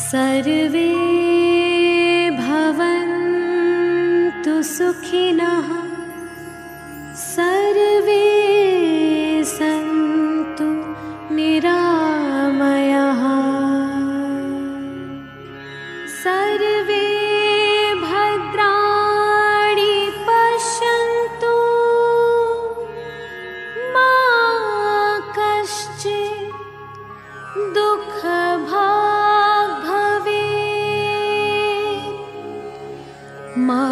J: सर्वे भवन्तु सुखिनः सर्वे सन्तु निरामयाः सर्वे भद्राणि पश्यन्तु मा कश्चित् दुःखभाग् भवेत् मा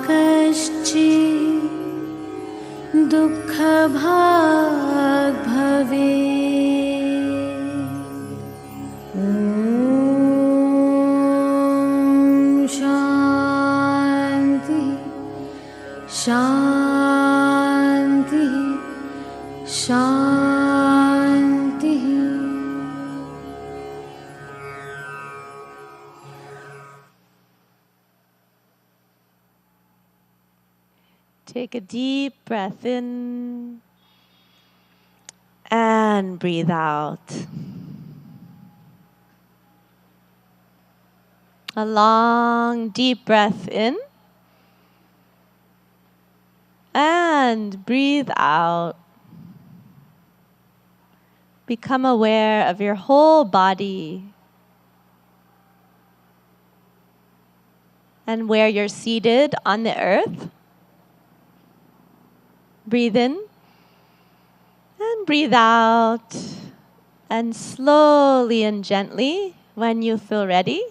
J: कश्चित् दुःखभाग् भवेत् शान्ति शान्ति
K: Take a deep breath in and breathe out. A long, deep breath in and breathe out. Become aware of your whole body and where you're seated on the earth. Breathe in and breathe out. And slowly and gently, when you feel ready,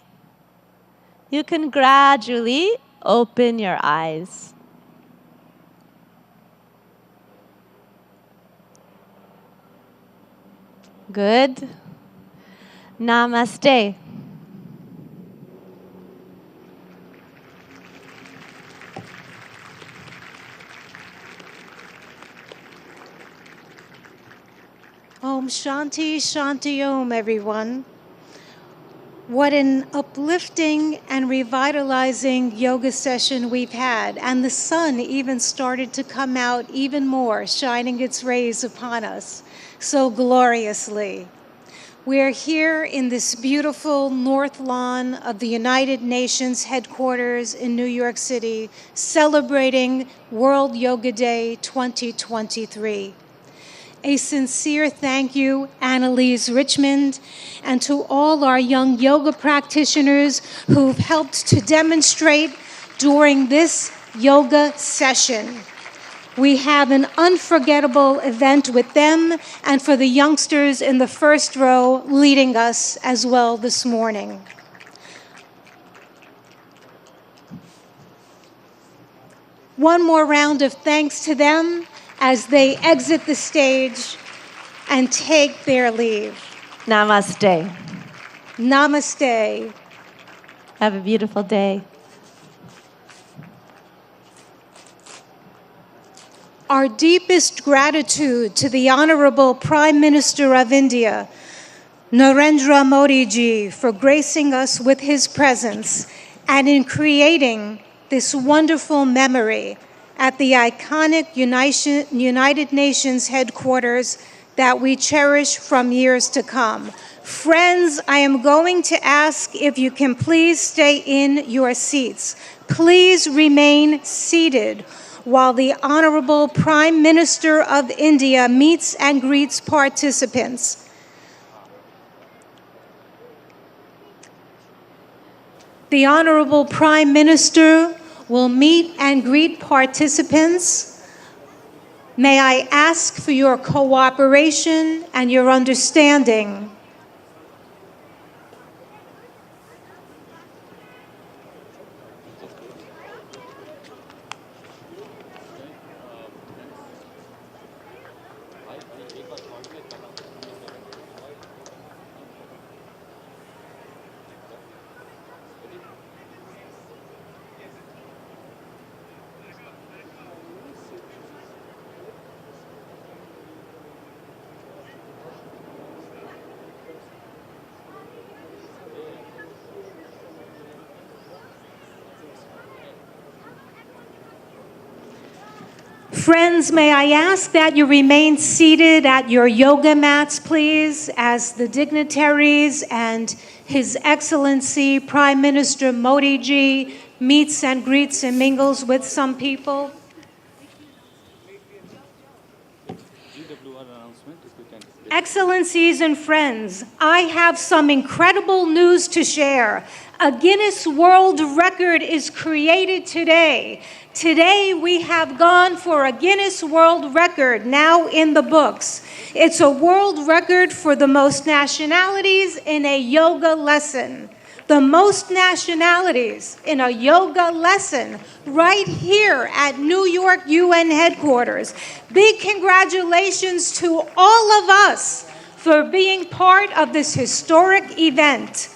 K: you can gradually open your eyes. Good. Namaste.
C: Om Shanti, Shanti Om, everyone. What an uplifting and revitalizing yoga session we've had. And the sun even started to come out even more, shining its rays upon us so gloriously. We are here in this beautiful north lawn of the United Nations headquarters in New York City, celebrating World Yoga Day 2023. A sincere thank you, Annalise Richmond, and to all our young yoga practitioners who've helped to demonstrate during this yoga session. We have an unforgettable event with them and for the youngsters in the first row leading us as well this morning. One more round of thanks to them as they exit the stage and take their leave.
K: Namaste.
C: Namaste.
K: Have a beautiful day.
C: Our deepest gratitude to the Honorable Prime Minister of India, Narendra Modi ji, for gracing us with his presence and in creating this wonderful memory at the iconic United Nations headquarters that we cherish from years to come. Friends, I am going to ask if you can please stay in your seats. Please remain seated while the Honorable Prime Minister of India meets and greets participants. The Honorable Prime Minister will meet and greet participants. May I ask for your cooperation and your understanding. Friends, may I ask that you remain seated at your yoga mats, please, as the dignitaries and His Excellency Prime Minister Modi ji meets and greets and mingles with some people. Excellencies and friends, I have some incredible news to share. A Guinness World Record is created today. Today we have gone for a Guinness World Record now in the books. It's a world record for the most nationalities in a yoga lesson. The most nationalities in a yoga lesson right here at New York UN headquarters. Big congratulations to all of us for being part of this historic event.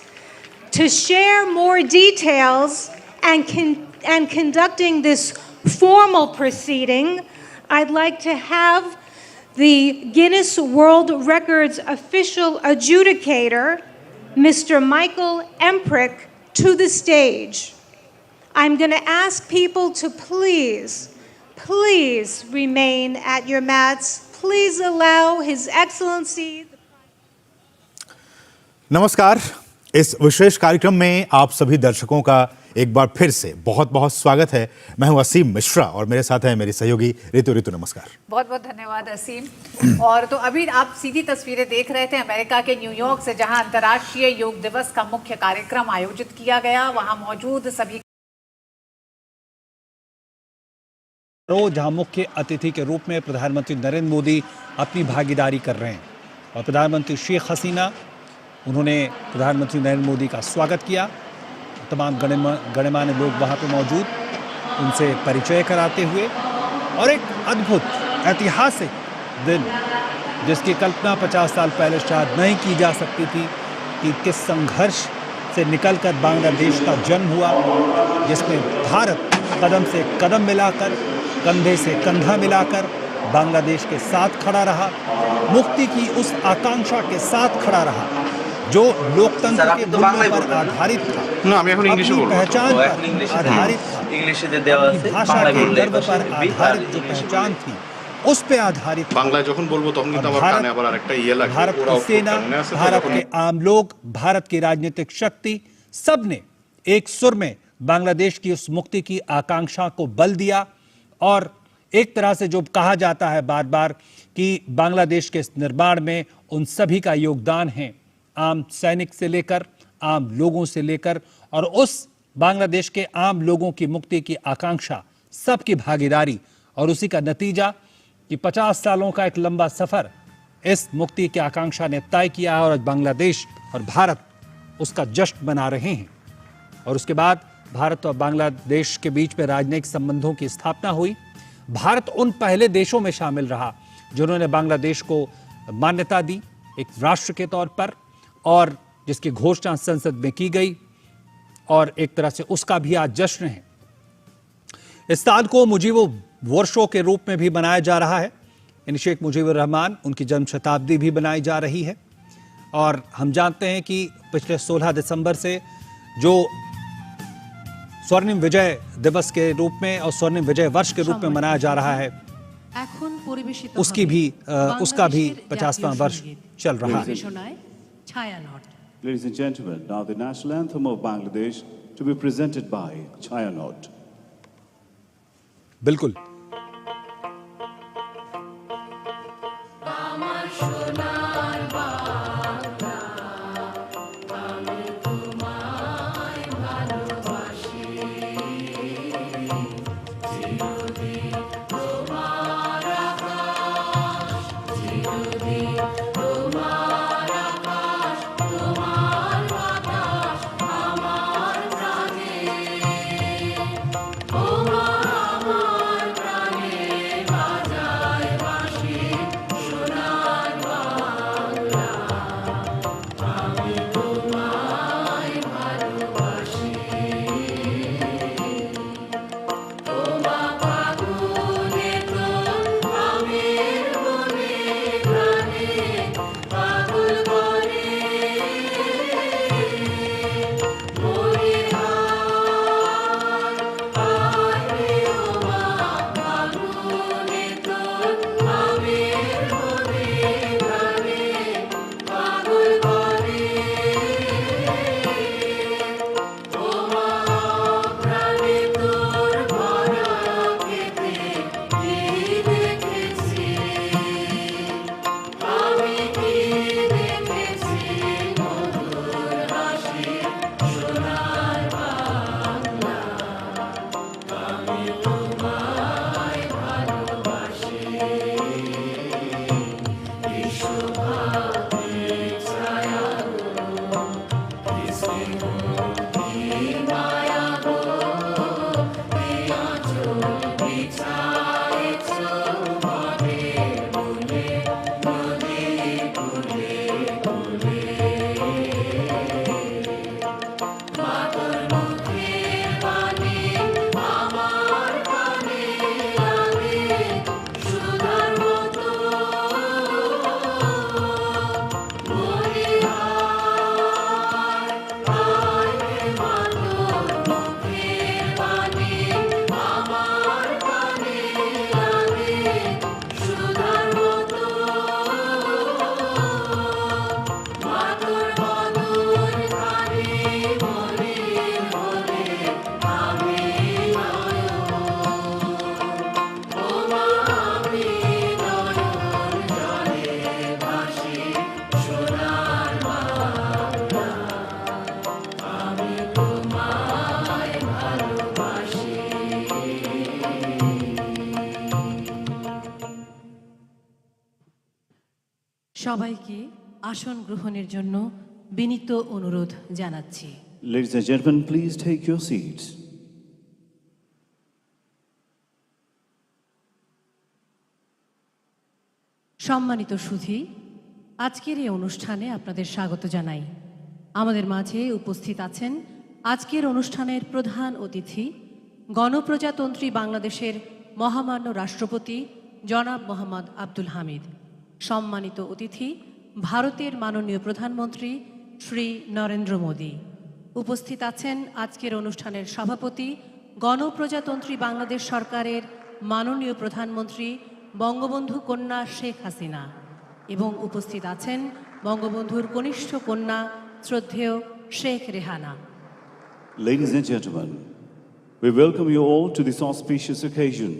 C: To share more details and conducting this formal proceeding, I'd like to have the Guinness World Records official adjudicator, Mr. Michael Emprick, to the stage. I'm going to ask people to please remain at your mats. Please allow His Excellency.
L: नमस्कार, इस विशेष कार्यक्रम में आप सभी दर्शकों का एक बार फिर से बहुत बहुत स्वागत है। मैं हूं असीम मिश्रा और मेरे साथ हैं मेरी सहयोगी ऋतु। नमस्कार।
M: बहुत बहुत धन्यवाद असीम। और तो अभी आप सीधी तस्वीरें देख रहे थे अमेरिका के न्यूयॉर्क से, जहां अंतर्राष्ट्रीय योग दिवस का मुख्य कार्यक्रम आयोजित किया गया। वहां मौजूद सभी
B: जहां मुख्य अतिथि के रूप में प्रधानमंत्री नरेंद्र मोदी अपनी भागीदारी कर रहे हैं और प्रधानमंत्री शेख हसीना, उन्होंने प्रधानमंत्री नरेंद्र मोदी का स्वागत किया। तमाम गणमान्य लोग वहाँ पे मौजूद, उनसे परिचय कराते हुए और एक अद्भुत ऐतिहासिक दिन जिसकी कल्पना 50 साल पहले शायद नहीं की जा सकती थी कि किस संघर्ष से निकलकर बांग्लादेश का जन्म हुआ, जिसमें भारत कदम से कदम मिलाकर, कंधे से कंधा मिलाकर बांग्लादेश के साथ खड़ा रहा, मुक्ति की उस आकांक्षा के साथ खड़ा रहा जो लोकतंत्र के मूल्यों पर आधारित था, अपनी पहचान पर आधारित था, अपनी भाषा के गर्व पर आधारित जो पहचान थी उस पे आधारित
N: বাংলায় যখন বলবো তখন কিন্তু আমার কানে আবার আরেকটা ইয়ে লাগে
B: भारत की सेना, भारत के आम लोग, भारत की राजनीतिक शक्ति, सब ने एक सुर में बांग्लादेश की उस मुक्ति की आकांक्षा को बल दिया। और एक तरह से जो कहा जाता है बार बार कि बांग्लादेश के इस निर्माण में उन सभी का योगदान है, आम सैनिक से लेकर आम लोगों से लेकर, और उस बांग्लादेश के आम लोगों की मुक्ति की आकांक्षा, सबकी भागीदारी, और उसी का नतीजा कि 50 सालों का एक लंबा सफर इस मुक्ति की आकांक्षा ने तय किया है। और बांग्लादेश और भारत उसका जश्न मना रहे हैं। और उसके बाद भारत और बांग्लादेश के बीच में राजनयिक संबंधों की स्थापना हुई। भारत उन पहले देशों में शामिल रहा जिन्होंने बांग्लादेश को मान्यता दी एक राष्ट्र के तौर पर, और जिसकी घोषणा संसद में की गई, और एक तरह से उसका भी आज जश्न है। इस साल को मुजीबो वर्षों के रूप में भी मनाया जा रहा है। इन शेख मुजीबुर रहमान, उनकी जन्म शताब्दी भी बनाई जा रही है। और हम जानते हैं कि पिछले 16 दिसंबर से जो स्वर्णिम विजय दिवस के रूप में और स्वर्णिम विजय वर्ष के रूप में मनाया जा रहा है, उसका भी 50वां वर्ष चल रहा है।
O: Ladies and gentlemen, now the national anthem of Bangladesh to be presented by Chayanot.
B: बिल्कुल।
P: সবাইকে আসন গ্রহণের জন্য বিনীত অনুরোধ জানাচ্ছি।
O: Ladies and gentlemen, please take your seats.
P: সম্মানিত সুধী, আজকের এই অনুষ্ঠানে আপনাদের স্বাগত জানাই। আমাদের মাঝে উপস্থিত আছেন আজকের অনুষ্ঠানের প্রধান অতিথি, গণপ্রজাতন্ত্রী বাংলাদেশের মহামান্য রাষ্ট্রপতি জনাব মোহাম্মদ আব্দুল হামিদ। সম্মানিত অতিথি, ভারতের মাননীয় প্রধানমন্ত্রী শ্রী নরেন্দ্র মোদী। উপস্থিত আছেন আজকের অনুষ্ঠানের সভাপতি, গণপ্রজাতন্ত্রী বাংলাদেশ সরকারের মাননীয় প্রধানমন্ত্রী বঙ্গবন্ধু কন্যা শেখ হাসিনা এবং উপস্থিত আছেন বঙ্গবন্ধুর কনিষ্ঠ কন্যা শ্রদ্ধেয় Sheikh Rehana.
O: Ladies and gentlemen, we welcome you all to this auspicious occasion.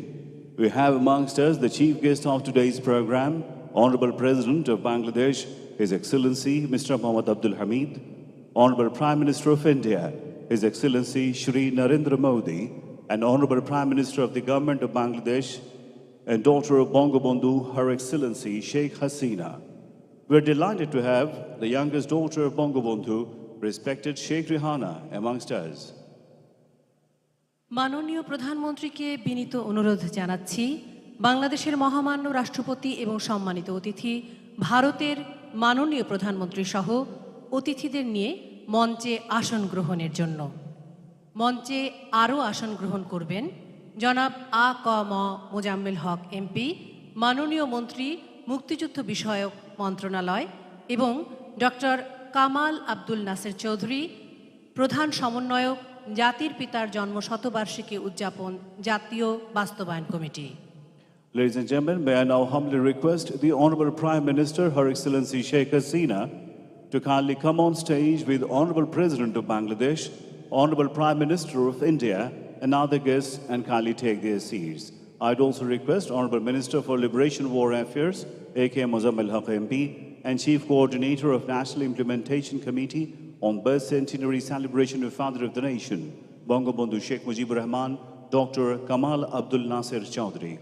O: We have amongst us the chief guest of today's program, Honorable President of Bangladesh, His Excellency Mr. Mohammad Abdul Hamid, Honorable Prime Minister of India, His Excellency Shri Narendra Modi, and Honorable Prime Minister of the Government of Bangladesh and daughter of Bangabandhu, Her Excellency Sheikh Hasina. We are delighted to have the youngest daughter of Bangabandhu, respected Sheikh Rehana, amongst us.
P: মাননীয় প্রধানমন্ত্রীকে বিনীত অনুরোধ জানাচ্ছি বাংলাদেশের মহামান্য রাষ্ট্রপতি এবং সম্মানিত অতিথি ভারতের মাননীয় প্রধানমন্ত্রী সহ অতিথিদের নিয়ে মঞ্চে আসন গ্রহণের জন্য। মঞ্চে আরও আসন গ্রহণ করবেন জনাব আ ক ম মোজাম্মেল হক এমপি, মাননীয় মন্ত্রী মুক্তিযুদ্ধ বিষয়ক মন্ত্রণালয়, এবং ডক্টর কামাল আব্দুল নাসের চৌধুরী, প্রধান সমন্বয়ক জাতির পিতার জন্ম শতবার্ষিকী উদযাপন জাতীয় বাস্তবায়ন committee.
O: Ladies and gentlemen, may I now humbly request the Honorable Prime Minister, Her Excellency Sheikh Hasina, to kindly come on stage with Honorable President of Bangladesh, Honorable Prime Minister of India, and other guests, and kindly take their seats. I'd also request Honorable Minister for Liberation War Affairs, A.K. Mozammel Haq MP, and Chief Coordinator of National Implementation Committee on Birth Centenary Celebration of Father of the Nation, Bangabandhu Sheikh Mujibur Rahman, Dr. Kamal Abdul Nasir Chaudhry.